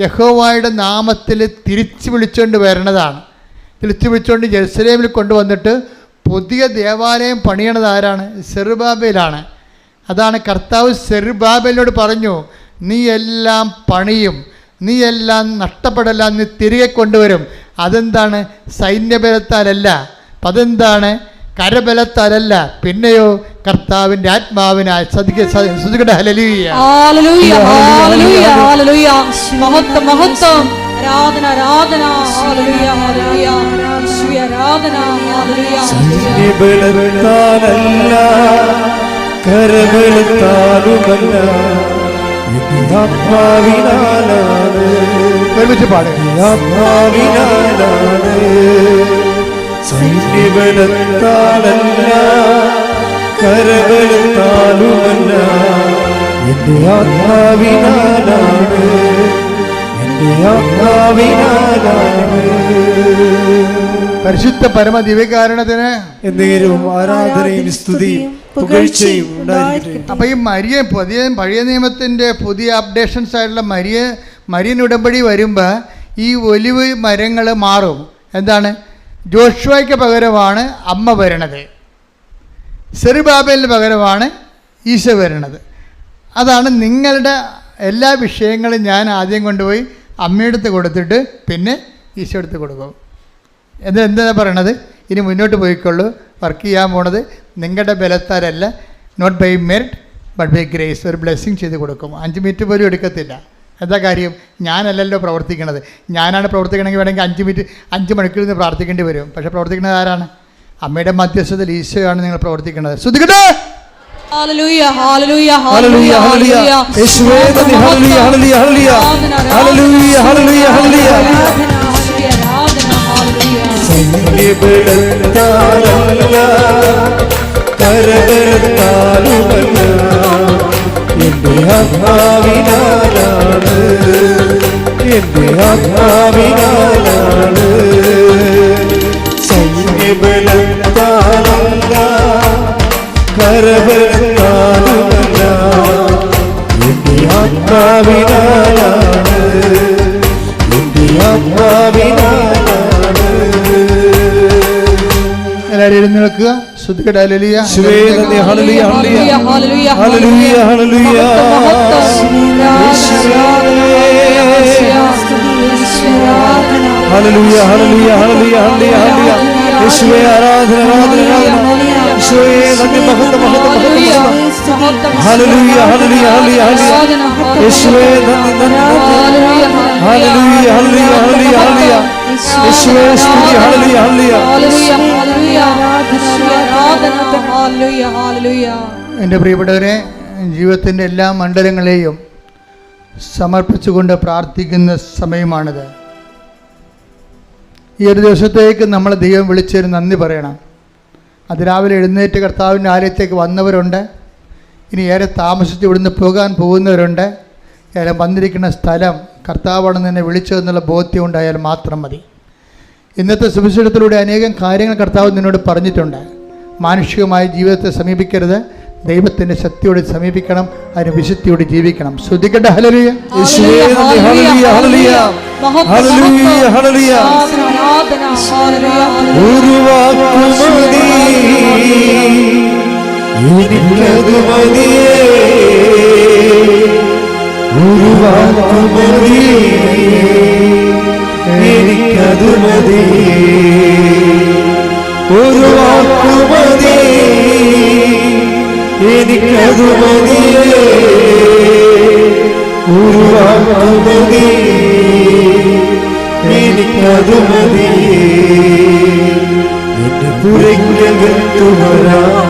A: യഹോവയുടെ നാമത്തിൽ തിരിച്ചു വിളിച്ചുകൊണ്ട് വരണതാണ്. തിരിച്ചു വിളിച്ചുകൊണ്ട് ജെറുസലേമിൽ കൊണ്ടുവന്നിട്ട് പുതിയ ദേവാലയം പണിയണത് ആരാണ്? സെറുബാബേലാണ്. അതാണ് കർത്താവ് സെറുബാബേലിനോട് പറഞ്ഞു, നീ എല്ലാം പണിയും, നീ എല്ലാം നഷ്ടപ്പെടല്ല, നീ തിരികെ കൊണ്ടുവരും. അതെന്താണ്? സൈന്യബലത്താലല്ല, അതെന്താണ്? കരബലത്താലല്ല, പിന്നെയോ കർത്താവിൻ്റെ ആത്മാവിനാൽ. ഹല്ലേലൂയ, ഹല്ലേലൂയ, ഹല്ലേലൂയ, ഹല്ലേലൂയ.
C: മഹത്വം, മഹത്വം, ആരാധന, ആരാധന, ഹല്ലേലൂയ, ഹല്ലേലൂയ, ആരാധന, ഹല്ലേലൂയ.
B: സൈന്യബലത്താലല്ല, കരബലത്താലുമല്ല, ആത്മാവിനാലാണ്.
A: ഒരുമിച്ച് പാടുക.
B: ആത്മാവിനാലാണ്. സൈന്യബലത്താലല്ല, കരബലത്താലുമല്ല, എൻ്റെ ആത്മാവിനാലാണ്, എൻ്റെ ആത്മാവിനാലാണ്.
A: പരിശുദ്ധ പരമ ദിവ്യകാരുണ്യത്തിന്
B: എന്നേരവും ആരാധനയും സ്തുതിയും പുകഴ്ചയും ഉണ്ടായിരിക്കട്ടെ.
A: അപ്പോൾ ഈ പഴയ നിയമത്തിൻ്റെ പുതിയ അപ്ഡേഷൻസ് ആയിട്ടുള്ള മരിയൻ ഉടമ്പടി വരുമ്പോൾ ഈ ഒലിവ് മരങ്ങൾ മാറും. എന്താണ്? ജോഷുവയ്ക്ക് പകരമാണ് അമ്മ വരണത്, സെറുബാബേലിന് പകരമാണ് ഈശോ വരണത്. അതാണ് നിങ്ങളുടെ എല്ലാ വിഷയങ്ങളും ഞാൻ ആദ്യം കൊണ്ടുപോയി അമ്മയെടുത്ത് കൊടുത്തിട്ട് പിന്നെ ഈശോ എടുത്ത് കൊടുക്കും. എന്താ പറയണത്? ഇനി മുന്നോട്ട് പോയിക്കൊള്ളൂ. വർക്ക് ചെയ്യാൻ പോണത് നിങ്ങളുടെ ബലത്താലല്ല, not by merit but by grace. ഒരു ബ്ലെസ്സിങ് ചെയ്ത് കൊടുക്കും. 5 മിനിറ്റ് പോലും എടുക്കത്തില്ല. എന്താ കാര്യം? ഞാനല്ലല്ലോ പ്രവർത്തിക്കണത്. ഞാനാണ് പ്രവർത്തിക്കണമെങ്കിൽ വേണമെങ്കിൽ 5 മണിക്കൂർ നിന്ന് പ്രാർത്ഥിക്കേണ്ടി വരും. പക്ഷേ പ്രവർത്തിക്കുന്നത് ആരാണ്? അമ്മയുടെ മധ്യസ്ഥതയിൽ ഈശോയാണ് നിങ്ങൾ പ്രവർത്തിക്കുന്നത്. ശ്രദ്ധിക്കട്ടെ.
C: ഹല്ലേലൂയ ഹല്ലേലൂയ
B: ഹല്ലേലൂയ ഹല്ലേലൂയ യേശുവേ നന്ദി. ഹല്ലേലൂയ ഹല്ലേലൂയ ഹല്ലേലൂയ ഹല്ലേലൂയ ഹല്ലേലൂയ ഹല്ലേലൂയ സംഗീതത്താലല്ല കരകരത്താലുമല്ല എൻ്റെ ആത്മാവിനാലാണ് എൻ്റെ ആത്മാവിനാലാണ് സംഗീതത്താലല്ല കരകരത്താലുമല്ല എൻ്റെ ആത്മാവിനാലാണ് എൻ്റെ ആത്മാവിനാലാണ്.
A: എല്ലാവരും എഴുന്നേൽക്കുക. ശ്രുതികട ഹല്ലേലൂയ.
B: യേശുവേ നന്ദി. ഹല്ലേലൂയ ഹല്ലേലൂയ ഹല്ലേലൂയ ഹല്ലേലൂയ ഹല്ലേലൂയ ഹല്ലേലൂയ ഹല്ലേലൂയ ഹല്ലേലൂയ യേശുവേ ആരാധന ആരാധന ആരാധന. യേശുവേ നന്ദി. മഹത്വം മഹത്വം മഹത്വം. ഹല്ലേലൂയ ഹല്ലേലൂയ ഹല്ലേലൂയ യേശുവേ നന്ദി നന്ദി. ഹല്ലേലൂയ ഹല്ലേലൂയ ഹല്ലേലൂയ ഹല്ലേലൂയ യേശുവേ സ്തുതി. Hallelujah hallelujah.
A: എൻ്റെ പ്രിയപ്പെട്ടവരെ, ജീവിതത്തിൻ്റെ എല്ലാ മണ്ഡലങ്ങളെയും സമർപ്പിച്ചുകൊണ്ട് പ്രാർത്ഥിക്കുന്ന സമയമാണിത്. ഈ ഒരു ദിവസത്തേക്ക് നമ്മൾ ദൈവം വിളിച്ചൊരു നന്ദി പറയണം. അതിരാവിലെ എഴുന്നേറ്റ് കർത്താവിൻ്റെ ആലയത്തേക്ക് വന്നവരുണ്ട്. ഇനി ഏറെ താമസിച്ച് ഇവിടുന്ന് പോകാൻ പോകുന്നവരുണ്ട്. ഏറെ വന്നിരിക്കുന്ന സ്ഥലം കർത്താവാണെന്ന് എന്നെ വിളിച്ചതെന്നുള്ള ബോധ്യം ഉണ്ടായാൽ മാത്രം മതി. ഇന്നത്തെ സുവിശേഷത്തിലൂടെ അനേകം കാര്യങ്ങൾ കർത്താവ് നിന്നോട് പറഞ്ഞിട്ടുണ്ട്. മാനുഷികമായ ജീവിതത്തെ സമീപിക്കരുത്, ദൈവത്തിൻ്റെ ശക്തിയോട് സമീപിക്കണം, അതിന് വിശുദ്ധിയോട് ജീവിക്കണം. ശ്രദ്ധിക്കട്ടെ. ഹല്ലേലൂയ.
B: യേശുവേ നന്ദി. ഹല്ലേലൂയ ഹല്ലേലൂയ ഹല്ലേലൂയ ഹല്ലേലൂയ. ഒരു വാക്കുമതി എനിക്കതു മതിയേ, ഒരു വാക്കുമതി എനിക്കതു മതിയേ, ഒരു വാക്കുമതി എനിക്കതു മതിയേ, ഒരു വാക്കുമതി എനിക്കതു മതിയേ. എന്റെ പുറയ്ക്കകത്തു വരാൻ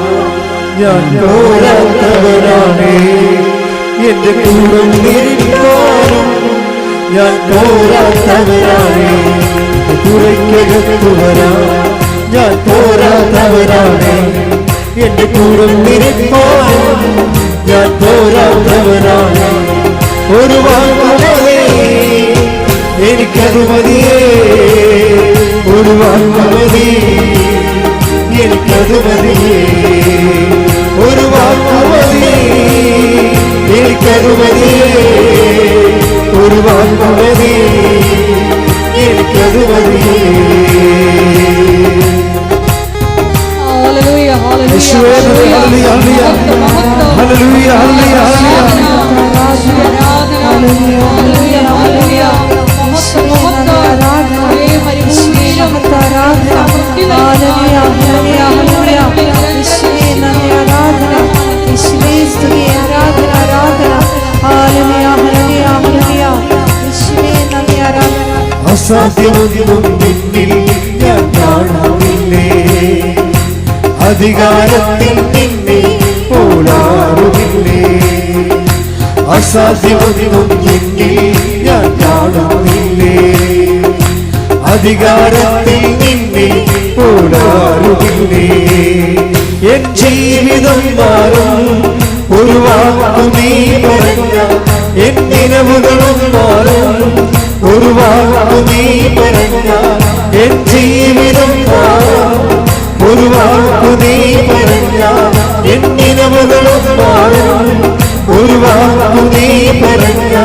B: ഞാൻ പോരാത്തവനാണേ, എന്റെ കൂടെ നിൽക്കാനും ഞാൻ പോരാത്തവനാണേ, പുറയ്ക്കകത്തു വരാൻ ഞാൻ പോരാത്തവനാണേ, എന്റെ കൂടെ നിൽക്കാനും ഞാൻ പോരാത്തവനാണേ. ഒരു വാക്കുമതി എനിക്കതു മതിയേ, ഒരു വാക്കുമതി എനിക്കതു മതിയേ, ഒരു വാക്കുമതി എനിക്കതു മതിയേ, ഒരു വാക്കുമതി എനിക്കതു മതിയേ.
C: ഹല്ലേലൂയ
B: യേശുവേ നന്ദി. ഹല്ലേലൂയ ഹല്ലേലൂയ ഹല്ലേലൂയ അസാധ്യമൊന്നും നിന്നിൽ ഞാൻ കാണുന്നില്ലേ, അധികാരത്തിൽ നിന്നെ പോലാറുമില്ലേ, അസാധ്യമൊന്നും നിന്നിൽ ഞാൻ കാണുന്നില്ലേ, അധികാരത്തിൽ നിന്നെ പോലാറുമില്ലേ. എൻ ജീവിതം മാറും ഒരു വാക്കു നീ പറഞ്ഞ, എൻ നിലവുകളും മാറും ഒരു വാക്കു നീ പറഞ്ഞ, എൻ ജീവിതം മാറും ഒരു വാക്കു നീ പറഞ്ഞ, എൻ നിലവുകളും മാറും ഒരു വാക്കു നീ പറഞ്ഞ,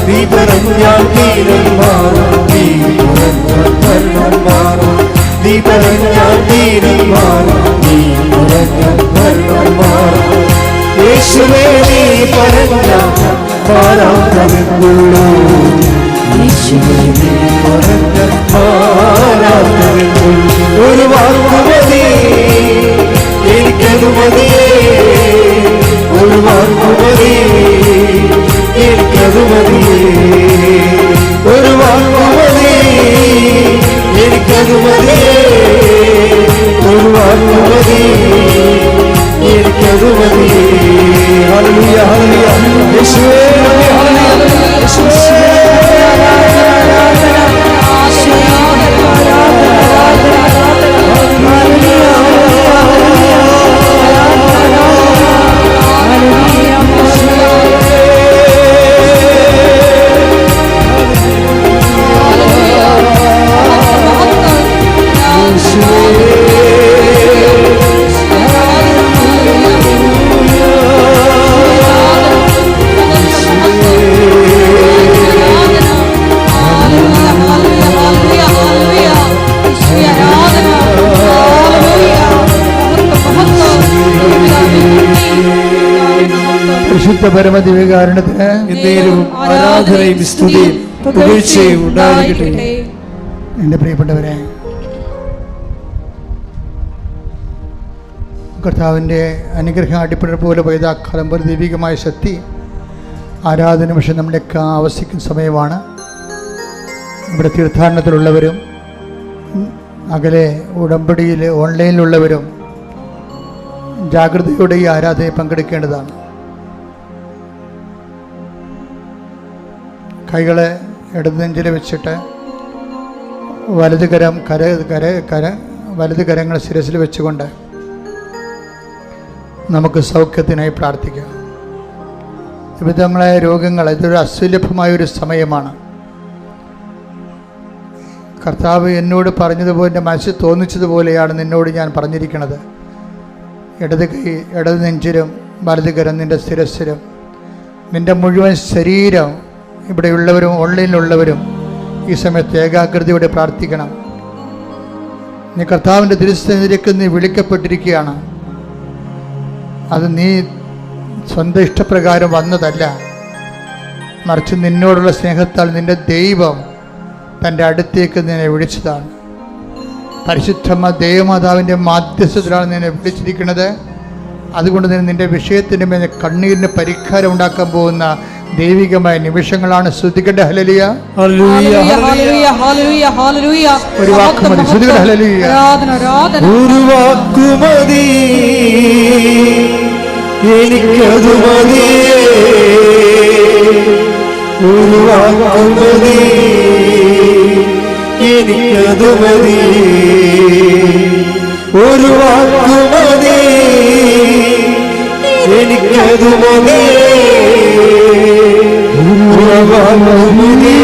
B: നീ പറഞ്ഞാൽ തീരം മാറും, നീ പറഞ്ഞാൽ ഭരണം മാറും, നീ പറഞ്ഞാൽ തീരം മാറും, നീ പറഞ്ഞാൽ ഭരണം മാറും. യേശുവേ നീ പറഞ്ഞാൽ മാറാത്തതെന്നുള്ളൂ, യേശുവേ നീ പറഞ്ഞാൽ മാറാത്തതെന്നുള്ളൂ. ഒരു വാക്കുമതി എനിക്കതു മതിയേ, വാക്കുമതി, എനിക്കത് മതിയേ. ഒരു വാക്കുമതി, എനിക്കത് മതിയേ. ഒരു വാക്കുമതി, എനിക്കത് മതിയേ. ഹല്ലേലൂയ, ഹല്ലേലൂയ. യേശുവേ നന്ദി, ഹല്ലേലൂയ. യേശുവേ
A: പരിശുദ്ധ പരമദിവ്യകാരുണ്യത്തിന്
B: എന്നേരവും ആരാധനയും സ്തുതിയും പുകഴ്ചയും ഉണ്ടായിരിക്കട്ടെ.
A: എൻ്റെ പ്രിയപ്പെട്ടവരെ, കർത്താവിൻ്റെ അനുഗ്രഹം അടിപ്പട പോലെ പൈതാക്കാലം പോലെ ദൈവികമായ ശക്തി ആരാധന പക്ഷേ നമ്മുടെയൊക്കെ ആവശ്യിക്കുന്ന സമയമാണ്. ഇവിടെ തീർത്ഥാടനത്തിലുള്ളവരും അകലെ ഉടമ്പടിയിൽ ഓൺലൈനിലുള്ളവരും ജാഗ്രതയോടെ ഈ ആരാധനയിൽ പങ്കെടുക്കേണ്ടതാണ്. കൈകളെ ഇടത് നെഞ്ചിൽ വെച്ചിട്ട് വലത് കരം വലത് കരങ്ങൾ ശിരസിൽ വെച്ചുകൊണ്ട് നമുക്ക് സൗഖ്യത്തിനായി പ്രാർത്ഥിക്കാം. വിവിധങ്ങളായ രോഗങ്ങൾ, ഇതൊരു അസുലഭമായൊരു സമയമാണ്. കർത്താവ് എന്നോട് പറഞ്ഞതുപോലെ, എൻ്റെ മനസ്സിൽ തോന്നിച്ചതുപോലെയാണ് നിന്നോട് ഞാൻ പറഞ്ഞിരിക്കുന്നത്. ഇടത് നെഞ്ചിലും വലത് കരം നിൻ്റെ ശിരസിലും, നിൻ്റെ മുഴുവൻ ശരീരം, ഇവിടെയുള്ളവരും ഓൺലൈനിലുള്ളവരും ഈ സമയത്ത് ഏകാഗ്രതയോടെ പ്രാർത്ഥിക്കണം. നീ കർത്താവിൻ്റെ തിരുസന്നിധിയിലേക്ക് നീ വിളിക്കപ്പെട്ടിരിക്കുകയാണ്. അത് നീ സ്വന്തം ഇഷ്ടപ്രകാരം വന്നതല്ല, മറിച്ച് നിന്നോടുള്ള സ്നേഹത്താൽ നിൻ്റെ ദൈവം തൻ്റെ അടുത്തേക്ക് നിന്നെ വിളിച്ചതാണ്. പരിശുദ്ധ ദേവമാതാവിൻ്റെ മാധ്യസ്ഥത്തിലാണ് നിന്നെ വിളിച്ചിരിക്കുന്നത്. അതുകൊണ്ട് തന്നെ നിൻ്റെ വിഷയത്തിൻ്റെ മേലെ കണ്ണീരിന് പരിഹാരം ഉണ്ടാക്കാൻ പോകുന്ന ദൈവികമായ നിമിഷങ്ങളാണ്. ശ്രുതിക്കട്ടെ ഹല്ലേലൂയ,
C: ഹല്ലേലൂയ, ഹല്ലേലൂയ, ഹല്ലേലൂയ, ഹല്ലേലൂയ.
A: ഒരു വാക്ക് മതി, ശ്രുതിക്കട്ടെ ഹല്ലേലൂയ.
C: ആരാധന, ആരാധന.
B: ഒരു വാക്കുമതി, എനിക്കത് മതിയേ. ഒരു വാക്കുമതി, എനിക്കത് മതിയേ. ഒരു വാക്കുമതി, എനിക്കത് മതിയേ. ഒരു വാക്കുമതി,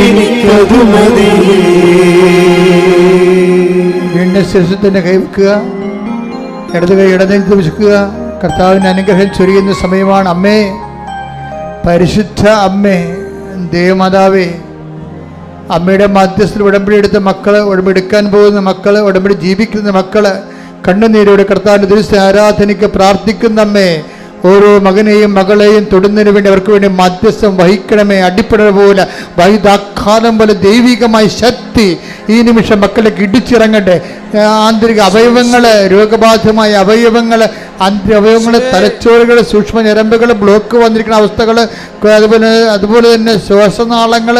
B: എനിക്കത് മതിയേ.
A: വീണ്ടും ശിരസിൽ കൈവെക്കുക, ഇടത് കൈ ഇടനെഞ്ചത്ത് വെക്കുക. കർത്താവിൻ്റെ അനുഗ്രഹം ചൊരിയുന്ന സമയമാണ്. അമ്മേ, പരിശുദ്ധ അമ്മേ, ദേവമാതാവേ, അമ്മയുടെ മധ്യസ്ഥത്തിൽ ഉടമ്പടി എടുത്ത മക്കൾ, ഉടമ്പടി എടുക്കാൻ പോകുന്ന മക്കൾ, ഉടമ്പടി ജീവിക്കുന്ന മക്കൾ, കണ്ണുനീരോടെ കർത്താവിൻ്റെ ദിവസ ആരാധനയ്ക്ക് പ്രാർത്ഥിക്കുന്ന അമ്മേ, ഓരോ മകനെയും മകളെയും തൊടുന്നതിന് വേണ്ടി അവർക്ക് വേണ്ടി മധ്യസ്ഥം വഹിക്കണമേ. അടിപ്പട പോലെ വൈദാഘാതം പോലെ ദൈവികമായ ശക്തി ഈ നിമിഷം മക്കളിലേക്ക് ഇടിച്ചിറങ്ങട്ടെ. ആന്തരിക അവയവങ്ങൾ, രോഗബാധിതമായ അവയവങ്ങൾ, അവയവങ്ങൾ, തലച്ചോറുകൾ, സൂക്ഷ്മ ഞരമ്പുകൾ, ബ്ലോക്ക് വന്നിരിക്കുന്ന അവസ്ഥകൾ, അതുപോലെ തന്നെ ശ്വാസനാളങ്ങൾ,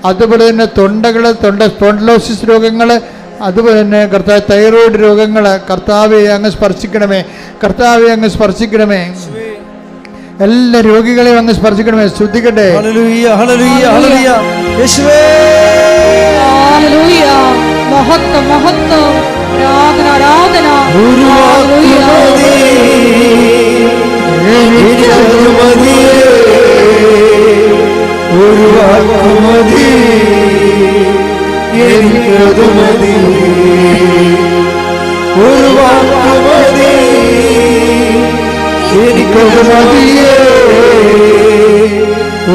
A: അതുപോലെ തന്നെ തൊണ്ടകൾ, സ്പോണ്ടിലോസിസ് രോഗങ്ങൾ, അതുപോലെ തന്നെ കർത്താവ് തൈറോയ്ഡ് രോഗങ്ങൾ, കർത്താവെ അങ്ങ് സ്പർശിക്കണമേ, കർത്താവെ അങ്ങ് സ്പർശിക്കണമേ. എല്ലാ രോഗികളെയും അങ്ങ് സ്പർശിക്കണമേ. ശ്രദ്ധിക്കട്ടെ.
B: ഹല്ലേലൂയ, ഹല്ലേലൂയ, ഹല്ലേലൂയ. യേശുവേ
C: ഹല്ലേലൂയ, മഹത്വം, മഹത്വം. ആരാധന, ആരാധന.
B: ഒരു വാക്കുമതി, എനിക്കത് മതിയേ. ഒരു വാക്കുമതി, എനിക്കത് മതിയേ. ഒരു വാക്കുമതി, എനിക്കത് മതിയേ.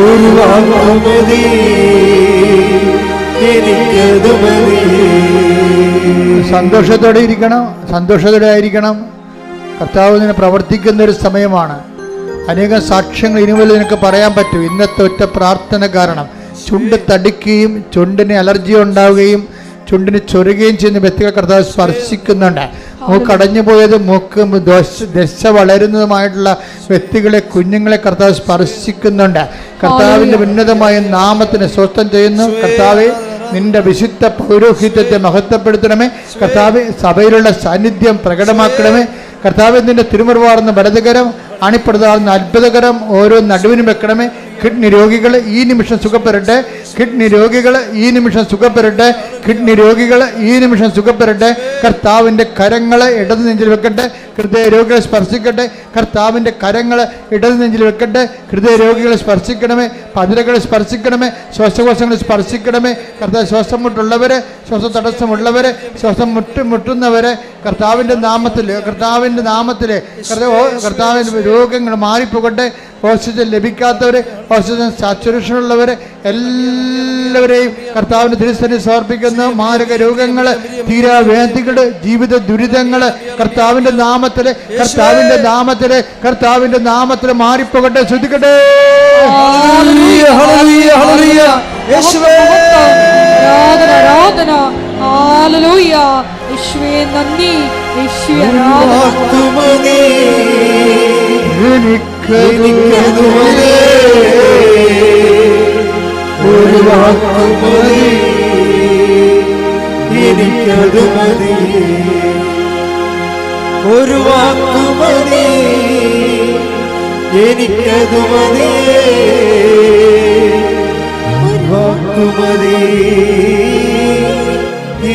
B: ഒരു വാക്കുമതി, എനിക്കത് മതിയേ.
A: സന്തോഷത്തോടെ ഇരിക്കണം, സന്തോഷത്തോടെ ആയിരിക്കണം. കർത്താവ് നിന്നെ പ്രവർത്തിക്കുന്ന ഒരു സമയമാണ്. അനേകം സാക്ഷ്യങ്ങൾ ഇനിമുതൽ നിനക്ക് പറയാൻ പറ്റും. ഇന്നത്തെ ഒറ്റ പ്രാർത്ഥന കാരണം ചുണ്ട് തടിക്കുകയും ചുണ്ടിന് അലർജി ഉണ്ടാവുകയും ചുണ്ടിന് ചൊരുകയും ചെയ്യുന്ന വ്യക്തികൾ കർത്താവ് സ്പർശിക്കുന്നുണ്ട്. മൂക്കടഞ്ഞു പോയത് മൂക്ക് ദശ വളരുന്നതുമായിട്ടുള്ള വ്യക്തികളെ, കുഞ്ഞുങ്ങളെ കർത്താവ് സ്പർശിക്കുന്നുണ്ട്. കർത്താവിൻ്റെ ഉന്നതമായ നാമത്തിന് സ്വസ്ഥം ചെയ്യുന്നു. കർത്താവെ, നിന്റെ വിശുദ്ധ പൗരോഹിത്യത്തെ മഹത്വപ്പെടുത്തണമേ. കർത്താവ്, സഭയിലുള്ള സാന്നിധ്യം പ്രകടമാക്കണമേ. കർത്താവ്, നിന്റെ തിരുമുറിവാർന്ന വലതുകരം, അണിപ്പെടുത്താവുന്ന അത്ഭുതകരം ഓരോ നടുവിനും വെക്കണമേ. കിഡ്നി രോഗികൾ ഈ നിമിഷം സുഖപ്പെടട്ടെ. കിഡ്നി രോഗികൾ ഈ നിമിഷം സുഖപ്പെടട്ടെ. കിഡ്നി രോഗികൾ ഈ നിമിഷം സുഖപ്പെടട്ടെ. കർത്താവിൻ്റെ കരങ്ങൾ ഇടത് നെഞ്ചിൽ വെക്കട്ടെ. ഹൃദയ രോഗികളെ സ്പർശിക്കട്ടെ. കർത്താവിൻ്റെ കരങ്ങൾ ഇടത് നെഞ്ചിൽ വെക്കട്ടെ. ഹൃദയ രോഗികളെ സ്പർശിക്കണമേ. പതിരകളെ സ്പർശിക്കണമേ. ശ്വാസകോശങ്ങളെ സ്പർശിക്കണമേ. കർത്താവ്, ശ്വാസം മുട്ടുള്ളവരെ, ശ്വാസ തടസ്സമുള്ളവരെ, ശ്വാസം മുട്ടുന്നവരെ കർത്താവിൻ്റെ നാമത്തിൽ കർത്താവിൻ്റെ രോഗങ്ങൾ മാറിപ്പോകട്ടെ. ഓക്സിജൻ ലഭിക്കാത്തവരെ, ഓക്സിജൻ സാച്ചുറേഷനുള്ളവരെ എല്ലാവരെയും കർത്താവിൻ്റെ തിരുസന്നിധിയിൽ സമർപ്പിക്കുന്ന മാരക രോഗങ്ങൾ, തീരാവേദികൾ, ജീവിത ദുരിതങ്ങൾ കർത്താവിൻ്റെ നാമത്തിൽ മാറിപ്പോകട്ടെ. ശ്രദ്ധിക്കട്ടെ.
B: ഒരു വാക്കുമതി, എനിക്കതു മതി. ഒരു വാക്കുമതി, എനിക്കതു മതി. ഒരു വാക്കുമതി,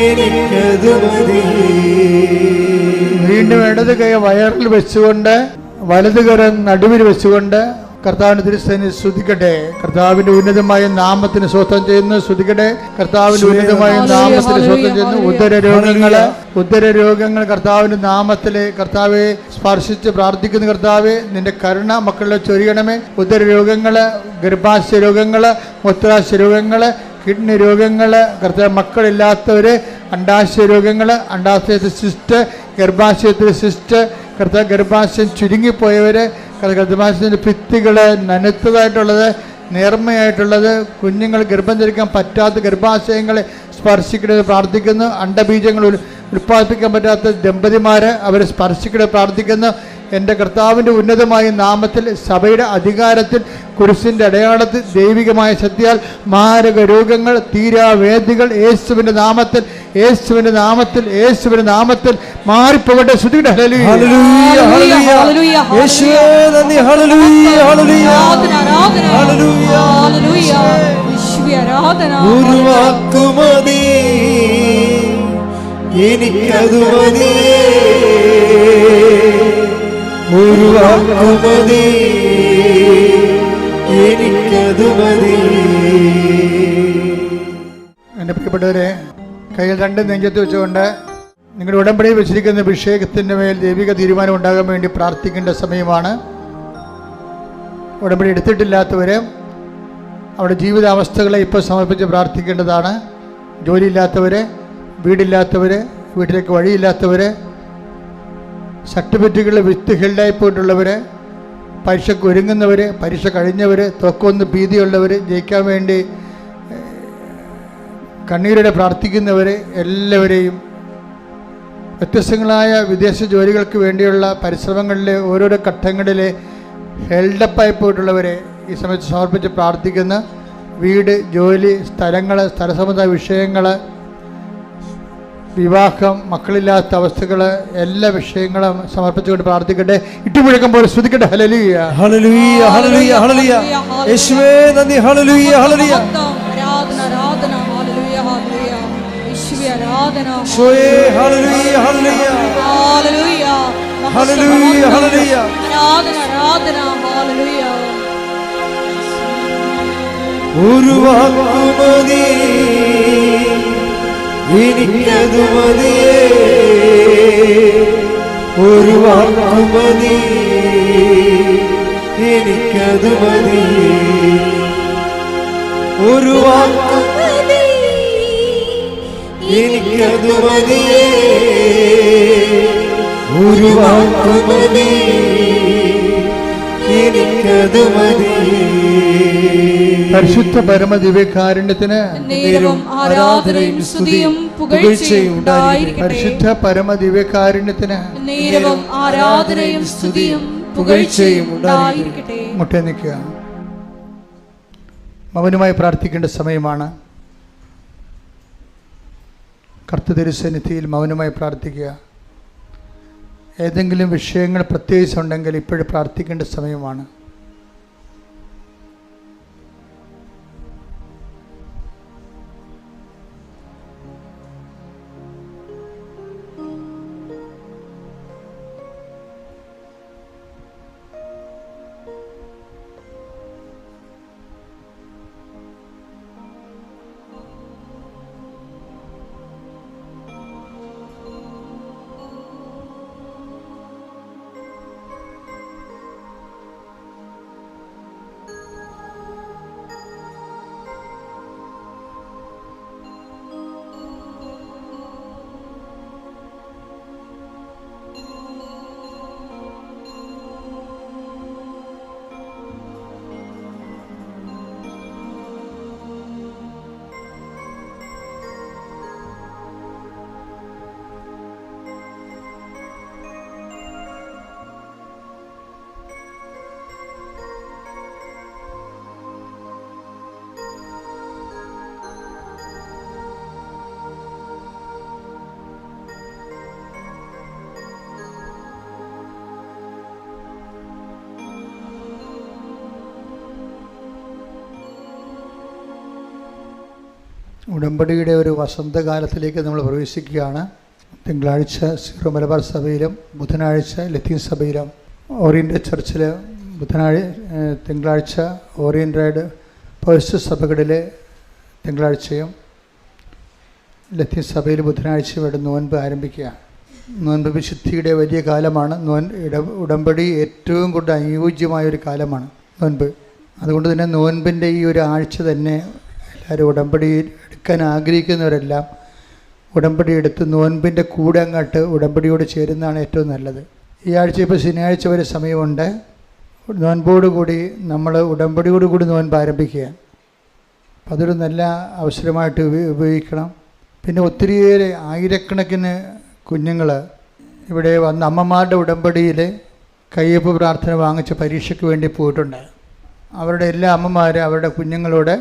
B: എനിക്കതു മതി.
A: വീണ്ടും ഇടത് കൈ വയറിൽ വെച്ചുകൊണ്ട് വലത് കരം നടുവിൽ വെച്ചുകൊണ്ട് കർത്താവിന്റെ തിരുസന്നിധിയിൽ സ്തുതിക്കട്ടെ. കർത്താവിന്റെ ഉന്നതമായ നാമത്തിന് സ്വസ്ഥം ചെയ്യുന്നു. സ്തുതിക്കട്ടെ. കർത്താവിന്റെ ഉന്നതമായ നാമത്തിന് സ്വസ്ഥം ചെയ്യുന്നു. ഉദരരോഗങ്ങൾ കർത്താവിന്റെ നാമത്തിലെ കർത്താവെ സ്പർശിച്ച് പ്രാർത്ഥിക്കുന്നു. കർത്താവെ, നിന്റെ കരുണ മക്കളിലെ ചൊരിയണമേ. ഉദരരോഗങ്ങള്, ഗർഭാശയ രോഗങ്ങള്, മൂത്രാശയ രോഗങ്ങള്, കിഡ്നി രോഗങ്ങള്, കർത്താവ് മക്കളില്ലാത്തവര്, അണ്ടാശയ രോഗങ്ങള്, അണ്ടാശയത്തിൽ സിസ്റ്റ്, ഗർഭാശയത്തിൽ സിസ്റ്റ്, കർത്താവ് ഗർഭാശയം ചുരുങ്ങിപ്പോയവര്, ഗർഭാശയത്തിൻ്റെ ഭിത്തികൾ നനുത്തതായിട്ടുള്ളത്, നേർമ്മയായിട്ടുള്ളത്, കുഞ്ഞുങ്ങൾ ഗർഭം ധരിക്കാൻ പറ്റാത്ത ഗർഭാശയങ്ങളെ സ്പർശിക്കണമെന്ന് പ്രാർത്ഥിക്കുന്നു. അണ്ടബീജങ്ങൾ ഉൽപ്പാദിപ്പിക്കാൻ പറ്റാത്ത ദമ്പതിമാരെ അവരെ സ്പർശിക്കണമെന്ന് പ്രാർത്ഥിക്കുന്നു. എൻ്റെ കർത്താവിൻ്റെ ഉന്നതമായ നാമത്തിൽ, സഭയുടെ അധികാരത്തിൽ, കുരിശിൻ്റെ അടയാളത്തിൽ, ദൈവികമായ ശക്തിയാൽ മാരക രോഗങ്ങൾ, തീരാവേദികൾ യേശുവിൻ്റെ നാമത്തിൽ മാറിപ്പോകട്ടെ. ശ്രുതിയുടെ
B: ഒരു വാക്കുമതി, എനിക്കതു മതി. ഒരു വാക്കുമതി, എനിക്കതു മതി.
A: എൻ്റെ പ്രിയപ്പെട്ടവരെ, കയ്യിൽ രണ്ട് നെഞ്ചത്ത് വെച്ചുകൊണ്ട് നിങ്ങളുടെ ഉടമ്പടിയിൽ വെച്ചിരിക്കുന്ന അഭിഷേകത്തിൻ്റെ മേൽ ദൈവിക തീരുമാനം ഉണ്ടാകാൻ വേണ്ടി പ്രാർത്ഥിക്കേണ്ട സമയമാണ്. ഉടമ്പടി എടുത്തിട്ടില്ലാത്തവർ അവരുടെ ജീവിതാവസ്ഥകളെ ഇപ്പോൾ സമർപ്പിച്ച് പ്രാർത്ഥിക്കേണ്ടതാണ്. ജോലിയില്ലാത്തവർ, വീടില്ലാത്തവർ, വീട്ടിലേക്ക് വഴിയില്ലാത്തവർ, സർട്ടിഫിക്കറ്റുകളിൽ വിത്ത് ഹെൽഡായി പോയിട്ടുള്ളവർ, പരീക്ഷയ്ക്ക് ഒരുങ്ങുന്നവർ, പരീക്ഷ കഴിഞ്ഞവർ, തോക്കൊന്ന് ഭീതിയുള്ളവർ, ജയിക്കാൻ വേണ്ടി കണ്ണീരോടെ പ്രാർത്ഥിക്കുന്നവർ എല്ലാവരെയും, വ്യത്യസ്തങ്ങളായ വിദേശ ജോലികൾക്ക് വേണ്ടിയുള്ള പരിശ്രമങ്ങളിലെ ഓരോരോ ഘട്ടങ്ങളിലെ ഹെൽഡപ്പായി പോയിട്ടുള്ളവരെ ഈ സമയത്ത് സമർപ്പിച്ച് പ്രാർത്ഥിക്കുന്ന, വീട്, ജോലി, സ്ഥലങ്ങൾ, സ്ഥലസംബന്ധ വിഷയങ്ങൾ, വിവാഹം, മക്കളില്ലാത്ത അവസ്ഥകൾ, എല്ലാ വിഷയങ്ങളും സമർപ്പിച്ചുകൊണ്ട് പ്രാർത്ഥിക്കട്ടെ. ഇട്ടുമുഴക്കം പോലെ സ്തുതിക്കട്ടെ. ഹല്ലേലൂയ,
B: ഹല്ലേലൂയ, ഹല്ലേലൂയ, ഹല്ലേലൂയ. യേശുവേ നന്ദി. ഹല്ലേലൂയ, ഹല്ലേലൂയ. യേശുവേ ഹല്ലേലൂയ, ഹല്ലേലൂയ. ഹല്ലേലൂയ, ഹല്ലേലൂയ. ഒരു വാക്കുമതി, എനിക്കതു മതിയേ. ഒരു വാക്കുമതി, എനിക്കതു മതി. ഒരു വാക്കുമതി, എനിക്കതു മതിയേ. ഒരു വാക്കുമതി, എനിക്കതു മതി.
A: പരിശുദ്ധ പരമദിവ്യകാരുണ്യത്തിന്
C: നേരവും ആരാധനയും സ്തുതിയും പുകഴ്ചയും ഉണ്ടായിരിക്കട്ടെ.
A: പരിശുദ്ധ പരമദിവ്യകാരുണ്യത്തിന്
C: നേരവും ആരാധനയും സ്തുതിയും പുകഴ്ചയും ഉണ്ടായിരിക്കട്ടെ.
A: മുട്ടേ നിൽക്കുക. മൗനമായി പ്രാർത്ഥിക്കേണ്ട സമയമാണ്. കർത്തൃസന്നിധിയിൽ മൗനമായി പ്രാർത്ഥിക്കുക. ഏതെങ്കിലും വിഷയങ്ങൾ പ്രത്യേകിച്ചുണ്ടെങ്കിൽ ഇപ്പോഴും പ്രാർത്ഥിക്കേണ്ട സമയമാണ്. ഉടമ്പടിയുടെ ഒരു വസന്തകാലത്തിലേക്ക് നമ്മൾ പ്രവേശിക്കുകയാണ്. തിങ്കളാഴ്ച സീറോ മലബാർ സഭയിലും ബുധനാഴ്ച ലത്തീൻ സഭയിലും ഓറിയൻ്റൽ ചർച്ചിൽ തിങ്കളാഴ്ച ഓറിയൻ്റഡ് പേഴ്സ് സഭകളിലെ തിങ്കളാഴ്ചയും ലത്തീൻ സഭയിൽ ബുധനാഴ്ചയും ഇവിടെ നോൻപ് ആരംഭിക്കുക. നോൻപ് വിശുദ്ധിയുടെ വലിയ കാലമാണ്. ഉടമ്പടി ഏറ്റവും കൂടുതൽ അനുയോജ്യമായൊരു കാലമാണ് നോൻപ്. അതുകൊണ്ട് തന്നെ നോൻപിൻ്റെ ഈ ഒരു ആഴ്ച തന്നെ എല്ലാവരും ഉടമ്പടി എടുക്കാൻ ആഗ്രഹിക്കുന്നവരെല്ലാം ഉടമ്പടി എടുത്ത് നോൻപിൻ്റെ കൂടെ അങ്ങോട്ട് ഉടമ്പടിയോട് ചേരുന്നതാണ് ഏറ്റവും നല്ലത്. ഈ ആഴ്ച ഇപ്പോൾ ശനിയാഴ്ച വരെ സമയമുണ്ട്. നോൻപോടുകൂടി നമ്മൾ ഉടമ്പടിയോടുകൂടി നോൻപ് ആരംഭിക്കുക. അപ്പം അതൊരു നല്ല അവസരമായിട്ട് ഉപയോഗിക്കണം. പിന്നെ ഒത്തിരിയേറെ ആയിരക്കണക്കിന് കുഞ്ഞുങ്ങൾ ഇവിടെ വന്ന് അമ്മമാരുടെ ഉടമ്പടിയിൽ കയ്യൊപ്പ് പ്രാർത്ഥന വാങ്ങിച്ച പരീക്ഷയ്ക്ക് വേണ്ടി പോയിട്ടുണ്ട്. അവരുടെ എല്ലാ അമ്മമാരും അവരുടെ കുഞ്ഞുങ്ങളോട്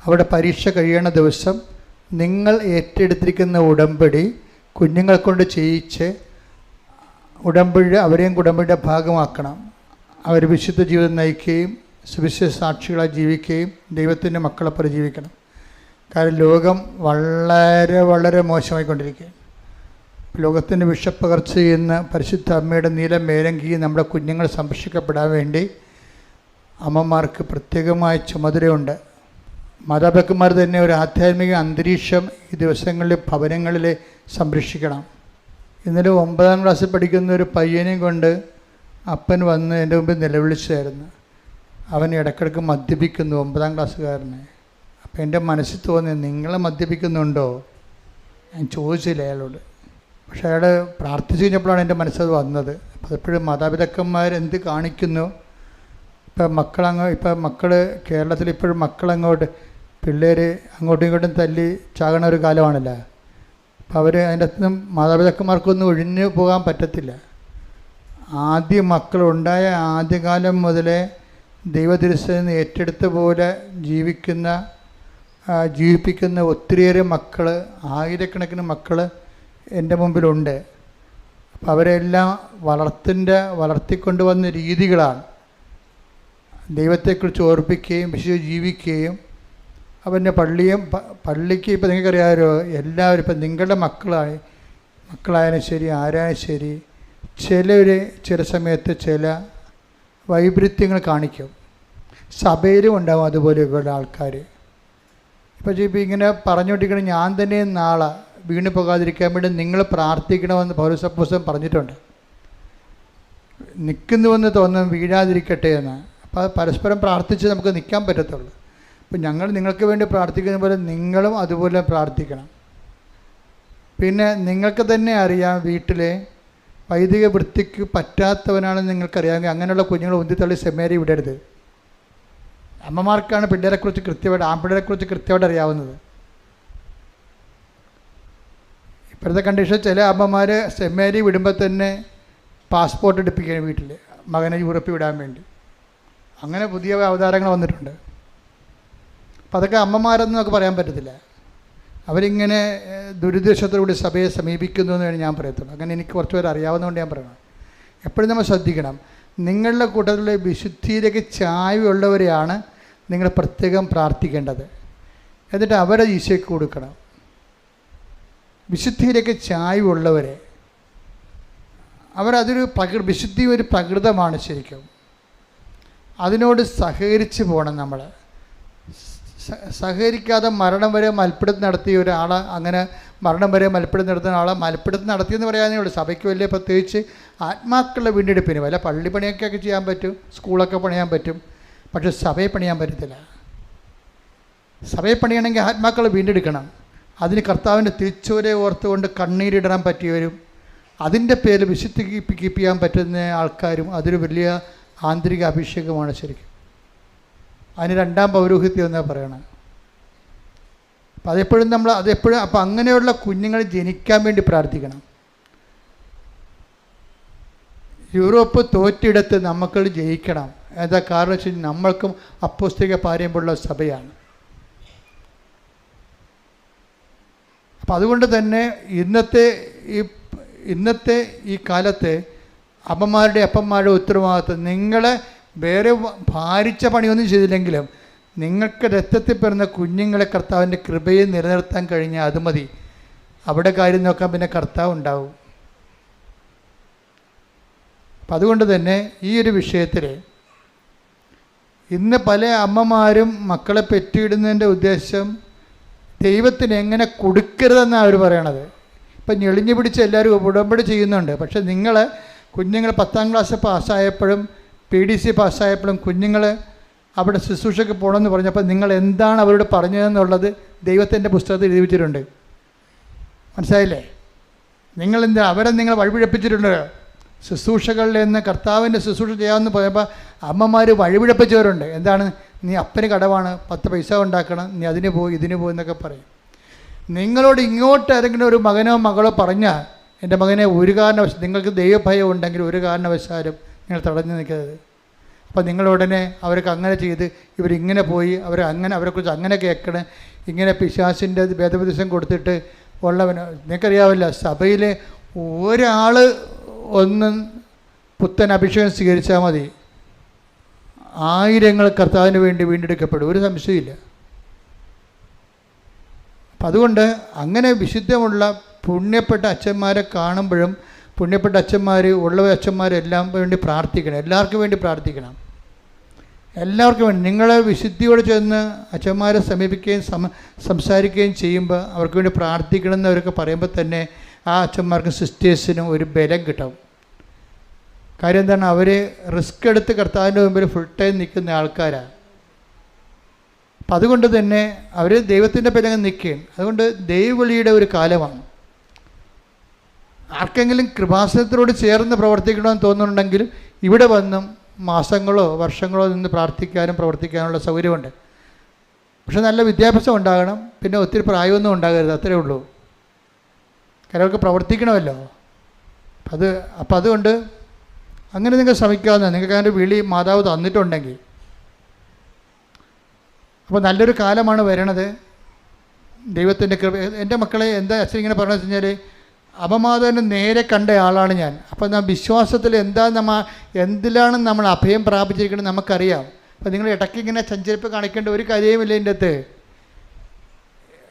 A: അവിടെ പരീക്ഷ കഴിയണ ദിവസം നിങ്ങൾ ഏറ്റെടുത്തിരിക്കുന്ന ഉടമ്പടി കുഞ്ഞുങ്ങളെ കൊണ്ട് ചെയ്യിച്ച് അവരെയും ഉടമ്പടിയുടെ ഭാഗമാക്കണം. അവർ വിശുദ്ധ ജീവിതം നയിക്കുകയും സുവിശേഷ സാക്ഷികളായി ജീവിക്കുകയും ദൈവത്തിൻ്റെ മക്കളെപ്പോലെ ജീവിക്കണം. കാരണം ലോകം വളരെ വളരെ മോശമായിക്കൊണ്ടിരിക്കുകയാണ്. ലോകത്തിൻ്റെ വിഷപ്പകർച്ച ചെയ്യുന്ന പരിശുദ്ധ അമ്മയുടെ നീല മേലങ്കി നമ്മുടെ കുഞ്ഞുങ്ങൾ സംരക്ഷിക്കപ്പെടാൻ വേണ്ടി അമ്മമാർക്ക് പ്രത്യേകമായ ചുമതലയുണ്ട്. മാതാപിതാക്കന്മാർ തന്നെ ഒരു ആധ്യാത്മിക അന്തരീക്ഷം ഈ ദിവസങ്ങളിൽ ഭവനങ്ങളിൽ സംരക്ഷിക്കണം. ഇന്നലെ 9ാം ക്ലാസ്സിൽ പഠിക്കുന്ന ഒരു പയ്യനെയും കൊണ്ട് അപ്പൻ വന്ന് എൻ്റെ മുമ്പിൽ നിലവിളിച്ചായിരുന്നു. അവൻ ഇടയ്ക്കിടയ്ക്ക് മദ്യപിക്കുന്നു, 9ാം ക്ലാസ്സുകാരനെ. അപ്പോൾ എൻ്റെ മനസ്സിൽ തോന്നി, നിങ്ങൾ മദ്യപിക്കുന്നുണ്ടോ? ഞാൻ ചോദിച്ചില്ല അയാളോട്. പക്ഷേ അയാൾ പ്രാർത്ഥിച്ചു കഴിഞ്ഞപ്പോഴാണ് എൻ്റെ മനസ്സത് വന്നത്. അപ്പോൾ എപ്പോഴും മാതാപിതാക്കന്മാർ എന്ത് കാണിക്കുന്നു. ഇപ്പം മക്കൾ കേരളത്തിൽ ഇപ്പോഴും പിള്ളേർ അങ്ങോട്ടും ഇങ്ങോട്ടും തല്ലി ചാകണ ഒരു കാലമാണല്ലോ. അപ്പോൾ അവർ അതിൻ്റെ അകത്തുനിന്നും മാതാപിതാക്കന്മാർക്കൊന്നും ഒഴിഞ്ഞു പോകാൻ പറ്റത്തില്ല. മക്കളുണ്ടായ ആദ്യകാലം മുതലേ ദൈവതിരുസേന ഏറ്റെടുത്ത പോലെ ജീവിപ്പിക്കുന്ന ഒത്തിരിയേറെ മക്കൾ, ആയിരക്കണക്കിന് മക്കൾ എൻ്റെ മുമ്പിലുണ്ട്. അപ്പോൾ അവരെല്ലാം വളർത്തിക്കൊണ്ടുവന്ന രീതികളാണ്. ദൈവത്തെക്കുറിച്ച് ഓർപ്പിക്കുകയും വിശുദ്ധ ജീവിക്കുകയും അവൻ്റെ പള്ളിക്ക് ഇപ്പോൾ നിങ്ങൾക്കറിയാമല്ലോ, എല്ലാവരും ഇപ്പം നിങ്ങളുടെ മക്കളായാലും ശരി ആരായാലും ശരി ചില സമയത്ത് ചില വൈപരീത്യങ്ങൾ കാണിക്കും. സഭയിലും ഉണ്ടാകും അതുപോലെയൊക്കെയുള്ള ആൾക്കാർ. ഇപ്പോൾ ഇങ്ങനെ പറഞ്ഞുകൊണ്ടിരിക്കണം, ഞാൻ തന്നെ നാളെ വീണ് പോകാതിരിക്കാൻ വേണ്ടി നിങ്ങൾ പ്രാർത്ഥിക്കണമെന്ന് പൗലോസ് പറഞ്ഞിട്ടുണ്ട്. നിൽക്കുന്നുവെന്ന് തോന്നുന്നു വീഴാതിരിക്കട്ടെ എന്ന്. അപ്പോൾ പരസ്പരം പ്രാർത്ഥിച്ച് നമുക്ക് നിൽക്കാൻ പറ്റത്തുള്ളൂ. അപ്പം ഞങ്ങൾ നിങ്ങൾക്ക് വേണ്ടി പ്രാർത്ഥിക്കുന്ന പോലെ നിങ്ങളും അതുപോലെ പ്രാർത്ഥിക്കണം. പിന്നെ നിങ്ങൾക്ക് തന്നെ അറിയാം, വീട്ടിലെ വൈദിക വൃത്തിക്ക് പറ്റാത്തവനാണെന്ന് നിങ്ങൾക്കറിയാമെങ്കിൽ അങ്ങനെയുള്ള കുഞ്ഞുങ്ങൾ ഉന്തിത്തള്ളി സെമിനാരി വിടരുത്. അമ്മമാർക്കാണ് പിള്ളേരെക്കുറിച്ച് കൃത്യമായിട്ട്, ആൺപിള്ളേരെക്കുറിച്ച് കൃത്യമായിട്ട് അറിയാവുന്നത്. ഇപ്പോഴത്തെ കണ്ടീഷൻ ചില അമ്മമാർ സെമിനാരി വിടുമ്പോൾ തന്നെ പാസ്പോർട്ട് എടുപ്പിക്കുകയാണ് വീട്ടിൽ, മകനെ യൂറോപ്പിൽ വിടാൻ വേണ്ടി. അങ്ങനെ പുതിയ അവതാരങ്ങൾ വന്നിട്ടുണ്ട്. അപ്പം അതൊക്കെ അമ്മമാരെന്ന് നമുക്ക് പറയാൻ പറ്റത്തില്ല. അവരിങ്ങനെ ദുരുദ്ദേശത്തോടുകൂടി സഭയെ സമീപിക്കുന്നു എന്നാണ് ഞാൻ പറയത്തുള്ളൂ. അങ്ങനെ എനിക്ക് കുറച്ച് പേര് അറിയാവുന്നതുകൊണ്ട് ഞാൻ പറയണം. എപ്പോഴും നമ്മൾ ശ്രദ്ധിക്കണം, നിങ്ങളുടെ കൂട്ടത്തിലെ വിശുദ്ധിയിലേക്ക് ചായ്വുള്ളവരെയാണ് നിങ്ങൾ പ്രത്യേകം പ്രാർത്ഥിക്കേണ്ടത്. എന്നിട്ട് അവരെ ഈശോയ്ക്ക് കൊടുക്കണം. വിശുദ്ധിയിലേക്ക് ചായ്വുള്ളവരെ, അവരതൊരു വിശുദ്ധി ഒരു പ്രകൃതമാണ് ശരിക്കും. അതിനോട് സഹകരിച്ച് പോകണം നമ്മൾ. സഹകരിക്കാതെ മരണം വരെ മൽപ്പിടുത്തം നടത്തിയ ഒരാളെ, അങ്ങനെ മരണം വരെ മൽപ്പിടുത്തം നടത്തുന്ന ആളെ മൽപ്പിടുത്തം നടത്തിയെന്ന് പറയാനേ ഉള്ളൂ. സഭയ്ക്ക് വലിയ പ്രത്യേകിച്ച് ആത്മാക്കളുടെ വീണ്ടെടുപ്പിന് വല്ല പള്ളിപ്പണിയൊക്കെ ചെയ്യാൻ പറ്റും, സ്കൂളൊക്കെ പണിയാൻ പറ്റും, പക്ഷെ സഭയെ പണിയാൻ പറ്റത്തില്ല. സഭയെ പണിയണമെങ്കിൽ ആത്മാക്കളെ വീണ്ടെടുക്കണം. അതിന് കർത്താവിൻ്റെ തിരിച്ചുവരെ ഓർത്തുകൊണ്ട് കണ്ണീരിടാൻ പറ്റിയവരും അതിൻ്റെ പേരിൽ വിശുദ്ധി കീപ്പ് ചെയ്യാൻ പറ്റുന്ന ആൾക്കാരും അതൊരു വലിയ ആന്തരിക അഭിഷേകമാണ് ശരിക്കും. അതിന് രണ്ടാം പൗരോഹിത്യം എന്നാണ് പറയണത്. അപ്പം അതെപ്പോഴും അപ്പം അങ്ങനെയുള്ള കുഞ്ഞുങ്ങൾ ജനിക്കാൻ വേണ്ടി പ്രാർത്ഥിക്കണം. യൂറോപ്പ് തോറ്റിടത്ത് നമുക്ക് ജയിക്കണം. എന്താ കാരണം വെച്ച് കഴിഞ്ഞാൽ നമ്മൾക്കും അപ്പോസ്തലിക പാരമ്പര്യമുള്ള സഭയാണ്. അപ്പം അതുകൊണ്ട് തന്നെ ഇന്നത്തെ ഈ കാലത്ത് അമ്മമാരുടെ അപ്പന്മാരുടെ ഉത്തരവാദിത്വം, നിങ്ങളെ വേറെ ഭാരിച്ച പണിയൊന്നും ചെയ്തില്ലെങ്കിലും നിങ്ങൾക്ക് രക്തത്തിൽ പിറന്ന കുഞ്ഞുങ്ങളെ കർത്താവിൻ്റെ കൃപയെ നിലനിർത്താൻ കഴിഞ്ഞാൽ അത് മതി. അവിടെ കാര്യം നോക്കാൻ പിന്നെ കർത്താവ് ഉണ്ടാവും. അപ്പം അതുകൊണ്ട് തന്നെ ഈ ഒരു വിഷയത്തിൽ ഇന്ന് പല അമ്മമാരും മക്കളെ പെറ്റിയിടുന്നതിൻ്റെ ഉദ്ദേശം ദൈവത്തിന് എങ്ങനെ കൊടുക്കരുതെന്നാണ് അവർ പറയണത്. ഇപ്പം ഞെളിഞ്ഞു പിടിച്ച് എല്ലാവരും ഉടമ്പടി ചെയ്യുന്നുണ്ട്. പക്ഷേ നിങ്ങൾ കുഞ്ഞുങ്ങൾ 10ാം ക്ലാസ് പാസ്സായപ്പോഴും PDC പാസ്സായപ്പോഴും കുഞ്ഞുങ്ങൾ അവിടെ ശുശ്രൂഷയ്ക്ക് പോകണമെന്ന് പറഞ്ഞപ്പോൾ നിങ്ങൾ എന്താണ് അവരോട് പറഞ്ഞതെന്നുള്ളത് ദൈവത്തിൻ്റെ പുസ്തകത്തിൽ എഴുതി വെച്ചിട്ടുണ്ട്. മനസ്സിലായില്ലേ? അവരെ നിങ്ങൾ വഴിപിഴപ്പിച്ചിട്ടുണ്ട്. ശുശ്രൂഷകളിൽ നിന്ന് കർത്താവിൻ്റെ ശുശ്രൂഷ ചെയ്യാമെന്ന് പോയപ്പോൾ അമ്മമാർ വഴിപിഴപ്പിച്ചവരുണ്ട്. എന്താണ്? നീ അപ്പന് കടവാണ്, 10 പൈസ ഉണ്ടാക്കണം, നീ അതിന് പോയി ഇതിന് പോയി എന്നൊക്കെ പറയും. നിങ്ങളോട് ഇങ്ങോട്ട് ആരെങ്കിലും ഒരു മകനോ മകളോ പറഞ്ഞാൽ, എൻ്റെ മകനെ ഒരു കാരണവശാലും, നിങ്ങൾക്ക് ദൈവഭയം ഉണ്ടെങ്കിൽ ഒരു കാരണവശാലും നിങ്ങൾ തടഞ്ഞു നിൽക്കരുത്. അപ്പോൾ നിങ്ങളുടനെ അവർക്ക് അങ്ങനെ ചെയ്ത് ഇവരിങ്ങനെ പോയി അവരെക്കുറിച്ച് അങ്ങനെ കേൾക്കണം, ഇങ്ങനെ പിശാചിൻ്റെ വേദോപദേശം കൊടുത്തിട്ട് ഉള്ളവന്. നിങ്ങൾക്കറിയാവില്ല, സഭയിൽ ഒരാൾ ഒന്ന് പുത്തൻ അഭിഷേകം സ്വീകരിച്ചാൽ മതി, 1000 കർത്താവിന് വേണ്ടി വീണ്ടെടുക്കപ്പെടും, ഒരു സംശയമില്ല. അപ്പം അതുകൊണ്ട് അങ്ങനെ വിശുദ്ധമുള്ള പുണ്യപ്പെട്ട അച്ഛന്മാരെ കാണുമ്പോഴും പുണ്യപ്പെട്ട അച്ഛന്മാർ ഉള്ള അച്ഛന്മാരെല്ലാം വേണ്ടി പ്രാർത്ഥിക്കണം. എല്ലാവർക്കും വേണ്ടി പ്രാർത്ഥിക്കണം. എല്ലാവർക്കും വേണ്ടി നിങ്ങളെ വിശുദ്ധിയോട് ചെന്ന് അച്ഛന്മാരെ സമീപിക്കുകയും സംസാരിക്കുകയും ചെയ്യുമ്പോൾ അവർക്ക് വേണ്ടി പ്രാർത്ഥിക്കണം എന്നവരൊക്കെ പറയുമ്പോൾ തന്നെ ആ അച്ഛന്മാർക്കും സിസ്റ്റേഴ്സിനും ഒരു ബലം കിട്ടും. കാര്യം എന്താണ്? അവർ റിസ്ക് എടുത്ത് കർത്താവിൻ്റെ മുമ്പിൽ ഫുൾ ടൈം നിൽക്കുന്ന ആൾക്കാരാണ്. അപ്പം അതുകൊണ്ട് തന്നെ അവർ ദൈവത്തിൻ്റെ പിറകെ നിൽക്കുകയും, അതുകൊണ്ട് ദൈവവിളിയുടെ ഒരു കാലമാണ്. ആർക്കെങ്കിലും കൃപാസനത്തിനോട് ചേർന്ന് പ്രവർത്തിക്കണമെന്ന് തോന്നുന്നുണ്ടെങ്കിൽ ഇവിടെ വന്നും മാസങ്ങളോ വർഷങ്ങളോ നിന്ന് പ്രാർത്ഥിക്കാനും പ്രവർത്തിക്കാനുള്ള സൗകര്യമുണ്ട്. പക്ഷെ നല്ല വിദ്യാഭ്യാസം ഉണ്ടാകണം, പിന്നെ ഒത്തിരി പ്രായമൊന്നും ഉണ്ടാകരുത്, അത്രേ ഉള്ളൂ. കാരണം അവർക്ക് പ്രവർത്തിക്കണമല്ലോ. അപ്പം അതുകൊണ്ട് അങ്ങനെ നിങ്ങൾ ശ്രമിക്കാവുന്ന, നിങ്ങൾക്ക് അങ്ങനെ വിളി മാതാവ് തന്നിട്ടുണ്ടെങ്കിൽ. അപ്പോൾ നല്ലൊരു കാലമാണ് വരണത്. ദൈവത്തിൻ്റെ കൃപ. എൻ്റെ മക്കളെ എന്താ അച്ഛൻ ഇങ്ങനെ പറഞ്ഞു വെച്ച് കഴിഞ്ഞാൽ, അപമാതാവിനെ നേരെ കണ്ട ആളാണ് ഞാൻ. അപ്പോൾ വിശ്വാസത്തിൽ എന്തിലാണ് നമ്മൾ അഭയം പ്രാപിച്ചിരിക്കുന്നത് നമുക്കറിയാം. അപ്പോൾ നിങ്ങൾ ഇടയ്ക്ക് ഇങ്ങനെ സഞ്ചരിപ്പ് കാണിക്കേണ്ട ഒരു കാര്യവുമില്ല. ഇതിൻ്റെ അകത്ത്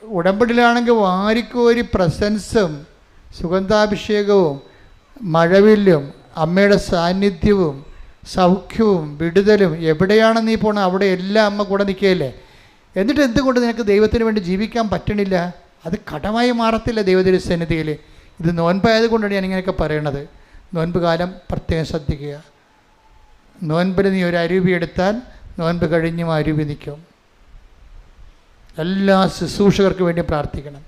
A: ഉടമ്പടിയിലാണെങ്കിൽ വാരിക്കോരി പ്രസൻസും സുഗന്ധാഭിഷേകവും മഴവില്ലും അമ്മയുടെ സാന്നിധ്യവും സൗഖ്യവും വിടുതലും. എവിടെയാണ് നീ പോകണം അവിടെ എല്ലാം അമ്മ കൂടെ നിൽക്കുകയല്ലേ. എന്നിട്ട് എന്തുകൊണ്ട് നിനക്ക് ദൈവത്തിന് വേണ്ടി ജീവിക്കാൻ പറ്റണില്ല? അത് കടമായി മാറത്തില്ല ദൈവത്തിൻ്റെ സന്നിധിയിൽ. ഇത് നോൻപായത് കൊണ്ടാണ് ഞാൻ ഇങ്ങനെയൊക്കെ പറയണത്. നോൻപ് കാലം പ്രത്യേകം ശ്രദ്ധിക്കുക. നോൻപിൽ നീ ഒരു അരുവി എടുത്താൽ നോൻപ് കഴിഞ്ഞും അരുവി നിൽക്കും. എല്ലാ ശുശ്രൂഷകർക്ക് വേണ്ടി പ്രാർത്ഥിക്കണം.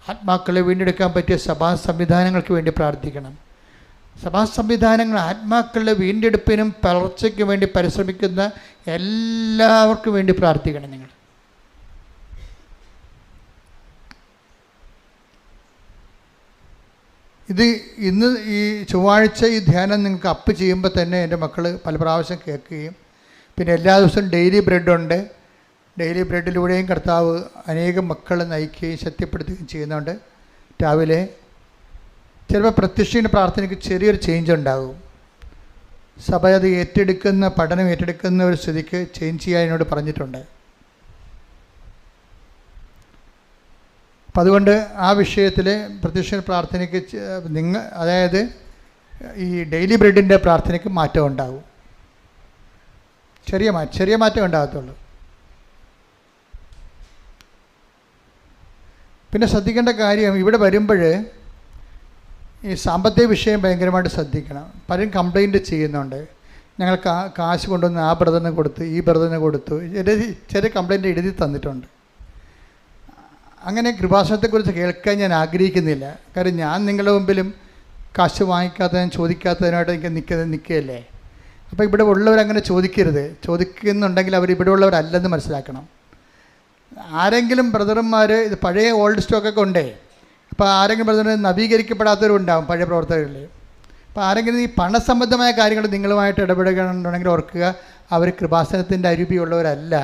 A: ആത്മാക്കളെ വീണ്ടെടുക്കാൻ പറ്റിയ സഭാ സംവിധാനങ്ങൾക്ക് വേണ്ടി പ്രാർത്ഥിക്കണം. സഭാ സംവിധാനങ്ങൾ ആത്മാക്കളുടെ വീണ്ടെടുപ്പിനും വളർച്ചയ്ക്കും വേണ്ടി പരിശ്രമിക്കുന്ന എല്ലാവർക്കും വേണ്ടി പ്രാർത്ഥിക്കണം നിങ്ങൾ. ഇത് ഇന്ന് ഈ ചൊവ്വാഴ്ച ഈ ധ്യാനം നിങ്ങൾക്ക് അപ്പ് ചെയ്യുമ്പോൾ തന്നെ എൻ്റെ മക്കൾ പല പ്രാവശ്യം കേൾക്കുകയും പിന്നെ എല്ലാ ദിവസവും ഡെയിലി ബ്രെഡുണ്ട്. ഡെയിലി ബ്രെഡിലൂടെയും കർത്താവ് അനേകം മക്കളെ നയിക്കുകയും ശക്തിപ്പെടുത്തുകയും ചെയ്യുന്നുണ്ട്. രാവിലെ ചിലപ്പോൾ പ്രത്യക്ഷീണ പ്രാർത്ഥനയ്ക്ക് ചെറിയൊരു ചേഞ്ച് ഉണ്ടാകും. സഭ അത് ഏറ്റെടുക്കുന്ന പഠനം ഏറ്റെടുക്കുന്ന ഒരു സ്ഥിതിക്ക് ചേഞ്ച് ചെയ്യാൻ എന്നോട് പറഞ്ഞിട്ടുണ്ട്. അപ്പം അതുകൊണ്ട് ആ വിഷയത്തിൽ പ്രത്യക്ഷീണ പ്രാർത്ഥനയ്ക്ക് അതായത് ഈ ഡെയിലി ബ്രെഡിൻ്റെ പ്രാർത്ഥനയ്ക്ക് മാറ്റം ഉണ്ടാകും. ചെറിയ മാറ്റം ഉണ്ടാകത്തുള്ളൂ. പിന്നെ ശ്രദ്ധിക്കേണ്ട കാര്യം, ഇവിടെ വരുമ്പോൾ ഈ സാമ്പത്തിക വിഷയം ഭയങ്കരമായിട്ട് ശ്രദ്ധിക്കണം. പലരും കംപ്ലൈൻറ്റ് ചെയ്യുന്നുണ്ട്, ഞങ്ങൾ കാശ് കൊണ്ടുവന്ന് ആ ബ്രദറിന് കൊടുത്തു, ഈ ബ്രദറിന് കൊടുത്തു, ചെറിയ കംപ്ലൈൻറ്റ് എഴുതി തന്നിട്ടുണ്ട്. അങ്ങനെ കൃപാസനത്തെക്കുറിച്ച് കേൾക്കാൻ ഞാൻ ആഗ്രഹിക്കുന്നില്ല. കാരണം ഞാൻ നിങ്ങളുടെ മുമ്പിലും കാശ് വാങ്ങിക്കാത്തതിനും ചോദിക്കാത്തതിനായിട്ട് എനിക്ക് നിൽക്കുകയല്ലേ. അപ്പോൾ ഇവിടെ ഉള്ളവരങ്ങനെ ചോദിക്കരുത്. ചോദിക്കുന്നുണ്ടെങ്കിൽ അവർ ഇവിടെ ഉള്ളവരല്ലെന്ന് മനസ്സിലാക്കണം. ആരെങ്കിലും ബ്രദർമാർ ഇത് പഴയ ഓൾഡ് സ്റ്റോക്കൊക്കെ ഉണ്ടേ. അപ്പോൾ ആരെങ്കിലും ബ്രദറിന് നവീകരിക്കപ്പെടാത്തവരുണ്ടാകും പഴയ പ്രവർത്തകരിൽ. അപ്പോൾ ആരെങ്കിലും ഈ പണസംബന്ധമായ കാര്യങ്ങൾ നിങ്ങളുമായിട്ട് ഇടപെടുകയാണെന്നുണ്ടെങ്കിൽ ഓർക്കുക, അവർ കൃപാസനത്തിൻ്റെ അരൂപിയുള്ളവരല്ല.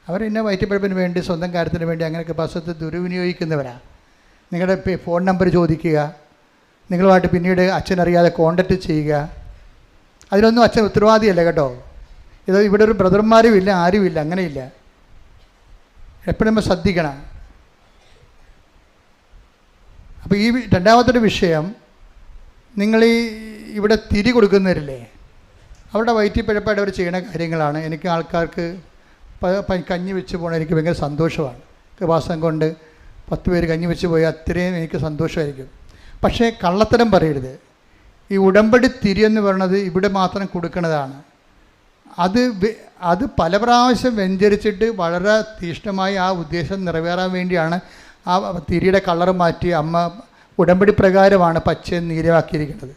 A: അവർ ഇന്ന വയറ്റിപ്പഴപ്പിന് വേണ്ടി സ്വന്തം കാര്യത്തിന് വേണ്ടി അങ്ങനെ കൃപാസനത്തെ ദുർവിനിയോഗിക്കുന്നവരാണ്. നിങ്ങളുടെ ഫോൺ നമ്പർ ചോദിക്കുക, നിങ്ങളുമായിട്ട് പിന്നീട് അച്ഛനറിയാതെ കോൺടാക്റ്റ് ചെയ്യുക. അതിലൊന്നും അച്ഛൻ ഉത്തരവാദിയല്ല കേട്ടോ. ഇത് ഇവിടെ ഒരു ബ്രദർമാരും ഇല്ല, ആരുമില്ല, അങ്ങനെയില്ല. എപ്പോഴും നമ്മൾ ശ്രദ്ധിക്കണം. അപ്പോൾ ഈ രണ്ടാമത്തെ വിഷയം, നിങ്ങൾ ഇവിടെ തിരി കൊടുക്കുന്നവരില്ലേ, അവരുടെ വയറ്റിപ്പഴപ്പായിട്ട് അവർ ചെയ്യുന്ന കാര്യങ്ങളാണ്. എനിക്ക് ആൾക്കാർക്ക് കഞ്ഞി വെച്ച് പോകണം, എനിക്ക് ഭയങ്കര സന്തോഷമാണ്. കൃപാസനം കൊണ്ട് 10 പേര് കഞ്ഞി വെച്ച് പോയാൽ അത്രയും എനിക്ക് സന്തോഷമായിരിക്കും. പക്ഷേ കള്ളത്തരം പറയരുത്. ഈ ഉടമ്പടി തിരി എന്ന് പറയുന്നത് ഇവിടെ മാത്രം കൊടുക്കുന്നതാണ്. അത് പല പ്രാവശ്യം വ്യഞ്ചരിച്ചിട്ട് വളരെ തീഷ്ണമായി ആ ഉദ്ദേശം നിറവേറാൻ വേണ്ടിയാണ് ആ തിരിയുടെ കളർ മാറ്റി അമ്മ ഉടമ്പടി പ്രകാരമാണ് പച്ചയും നീലമാക്കിയിരിക്കുന്നത്.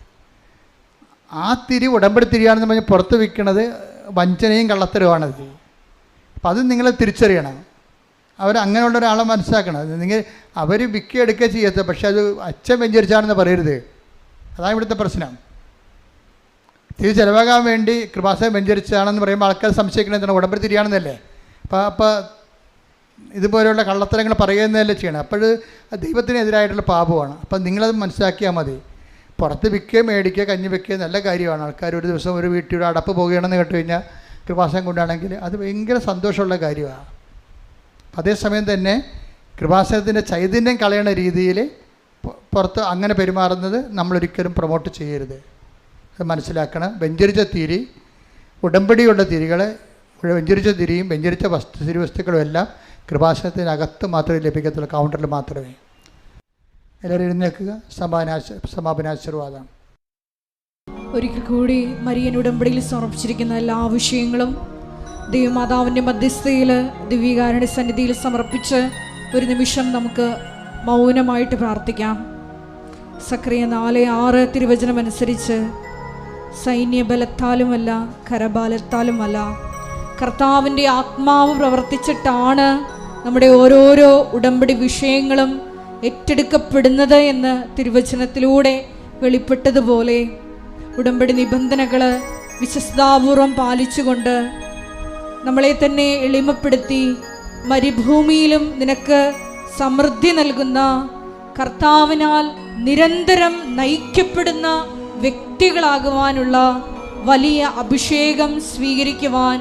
A: ആ തിരി ഉടമ്പടി തിരിയാണെന്ന് പറഞ്ഞ് പുറത്ത് വിൽക്കുന്നത് വഞ്ചനയും കള്ളത്തരമാണത്. അപ്പം അത് നിങ്ങൾ തിരിച്ചറിയണം. അങ്ങനെയുള്ള ഒരാളെ മനസ്സിലാക്കണം. അവർ വിൽക്കുകയെടുക്കുക ചെയ്യത്ത, പക്ഷെ അത് അച്ഛൻ വ്യഞ്ചരിച്ചാണെന്ന് പറയരുത്. അതാണ് ഇവിടുത്തെ പ്രശ്നം. തിരി ചിലവാകാൻ വേണ്ടി കൃപാസനം വ്യഞ്ചരിച്ചാണെന്ന് പറയുമ്പോൾ ആൾക്കാർ സംശയിക്കണം, എന്താണ് ഉടമ്പടി തിരിയാണെന്നല്ലേ. അപ്പോൾ ഇതുപോലെയുള്ള കള്ളത്തരങ്ങൾ പറയുന്നതല്ലേ ചെയ്യണം. അപ്പോൾ ദൈവത്തിനെതിരായിട്ടുള്ള പാപമാണ്. അപ്പം നിങ്ങളത് മനസ്സിലാക്കിയാൽ മതി. പുറത്ത് വിൽക്കുക, മേടിക്കുക, കഞ്ഞി വെക്കുക നല്ല കാര്യമാണ്. ആൾക്കാർ ഒരു ദിവസം ഒരു വീട്ടിൽ അടപ്പ് പോകുകയാണെന്ന് കേട്ട് കഴിഞ്ഞാൽ കൃപാസനം കൊണ്ടാണെങ്കിൽ അത് ഭയങ്കര സന്തോഷമുള്ള കാര്യമാണ്. അതേസമയം തന്നെ കൃപാസനത്തിൻ്റെ ചൈതന്യം കളയണ രീതിയിൽ പുറത്ത് അങ്ങനെ പെരുമാറുന്നത് നമ്മളൊരിക്കലും പ്രൊമോട്ട് ചെയ്യരുത്. അത് മനസ്സിലാക്കണം. വെഞ്ചരിച്ച തിരി, ഉടമ്പടിയുള്ള തിരികളെ, വെഞ്ചരിച്ച തിരിയും വെഞ്ചരിച്ച തിരുവസ്തുക്കളും എല്ലാം കൃപാസനത്തിനകത്ത് മാത്രമേ ലഭിക്കത്തുള്ളൂ, കൗണ്ടറിൽ മാത്രമേ. എല്ലാവരും എഴുന്നേൽക്കുക. സമാപനാശീർവാദം.
C: ഒരിക്കൽ കൂടി മരിയൻ ഉടമ്പടിയിൽ സമർപ്പിച്ചിരിക്കുന്ന എല്ലാ വിഷയങ്ങളും ദൈവമാതാവിൻ്റെ മധ്യസ്ഥയിൽ ദിവ്യകാരുണ്യ സന്നിധിയിൽ സമർപ്പിച്ച് ഒരു നിമിഷം നമുക്ക് മൗനമായിട്ട് പ്രാർത്ഥിക്കാം. സക്രിയ 4:6 തിരുവചനമനുസരിച്ച് സൈന്യബലത്താലുമല്ല കരബലത്താലുമല്ല കർത്താവിൻ്റെ ആത്മാവ് പ്രവർത്തിച്ചിട്ടാണ് നമ്മുടെ ഓരോരോ ഉടമ്പടി വിഷയങ്ങളും ഏറ്റെടുക്കപ്പെടുന്നത് എന്ന് തിരുവചനത്തിലൂടെ വെളിപ്പെട്ടതുപോലെ ഉടമ്പടി നിബന്ധനകൾ വിശ്വസ്താപൂർവം പാലിച്ചുകൊണ്ട് നമ്മളെ തന്നെ എളിമപ്പെടുത്തി മരുഭൂമിയിലും നിനക്ക് സമൃദ്ധി നൽകുന്ന കർത്താവിനാൽ നിരന്തരം നയിക്കപ്പെടുന്ന വ്യക്തികളാകുവാനുള്ള വലിയ അഭിഷേകം സ്വീകരിക്കുവാൻ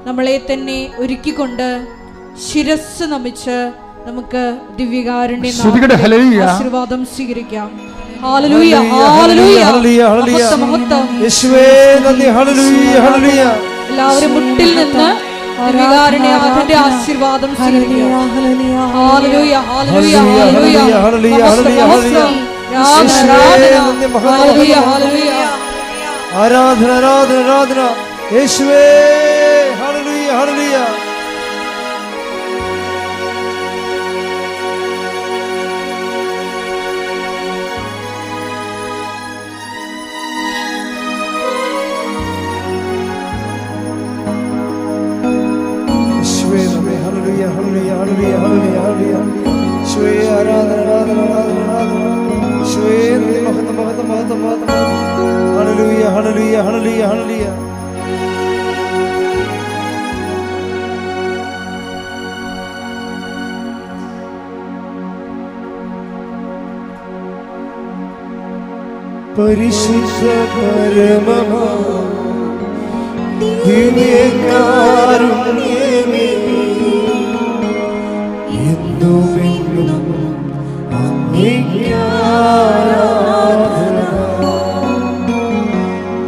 C: നമ്മളെ തന്നെ ഒരുക്കിക്കൊണ്ട് ശിരസ് നമിച്ച് നമുക്ക് ദിവ്യകാരുണ്യ ആശീർവാദം സ്വീകരിക്കാം. ഹല്ലേലൂയ, ഹല്ലേലൂയ, മഹത്വം, മഹത്വം.
B: യേശുവേ നന്ദി. ഹല്ലേലൂയ, ഹല്ലേലൂയ.
C: എല്ലാവരും മുട്ടിൽ നിന്ന് ദിവ്യകാരുണ്യത്തിന്റെ ആശീർവാദം സ്വീകരിക്കുക. ഹല്ലേലൂയ, ഹല്ലേലൂയ, ഹല്ലേലൂയ, ഹല്ലേലൂയ.
B: ആരാധന, ആരാധന, ആരാധന. യേശുവേ ഹല്ലേലൂയ, ഹല്ലേലൂയ. ഹല്ലേലൂയ ഹല്ലേലൂയ ഹല്ലേലൂയ യേശുവേ ആരാധന ആരാധന ആരാധന ആരാധന യേശുവേ നന്ദി മഹത്വം മഹത്വം മഹത്വം മഹത്വം ഹല്ലേലൂയ ഹല്ലേലൂയ ഹല്ലേലൂയ ഹല്ലേലൂയ പരിശുദ്ധ പരമമാ ദിവ്യകാരുണ്യമേ എന്നുമെന്നും അങ്ങേക്ക് ആരാധന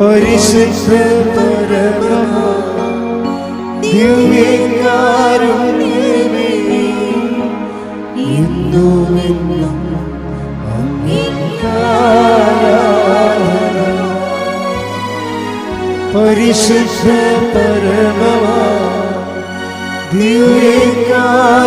B: പരിശുദ്ധ പരമമാ ദിവ്യകാരുണ്യമേ എന്നുമെന്നും അങ്ങേക്ക് ആരാധന പരിശുദ്ധ പരമമാ ദിവ്യകാരുണ്യമേ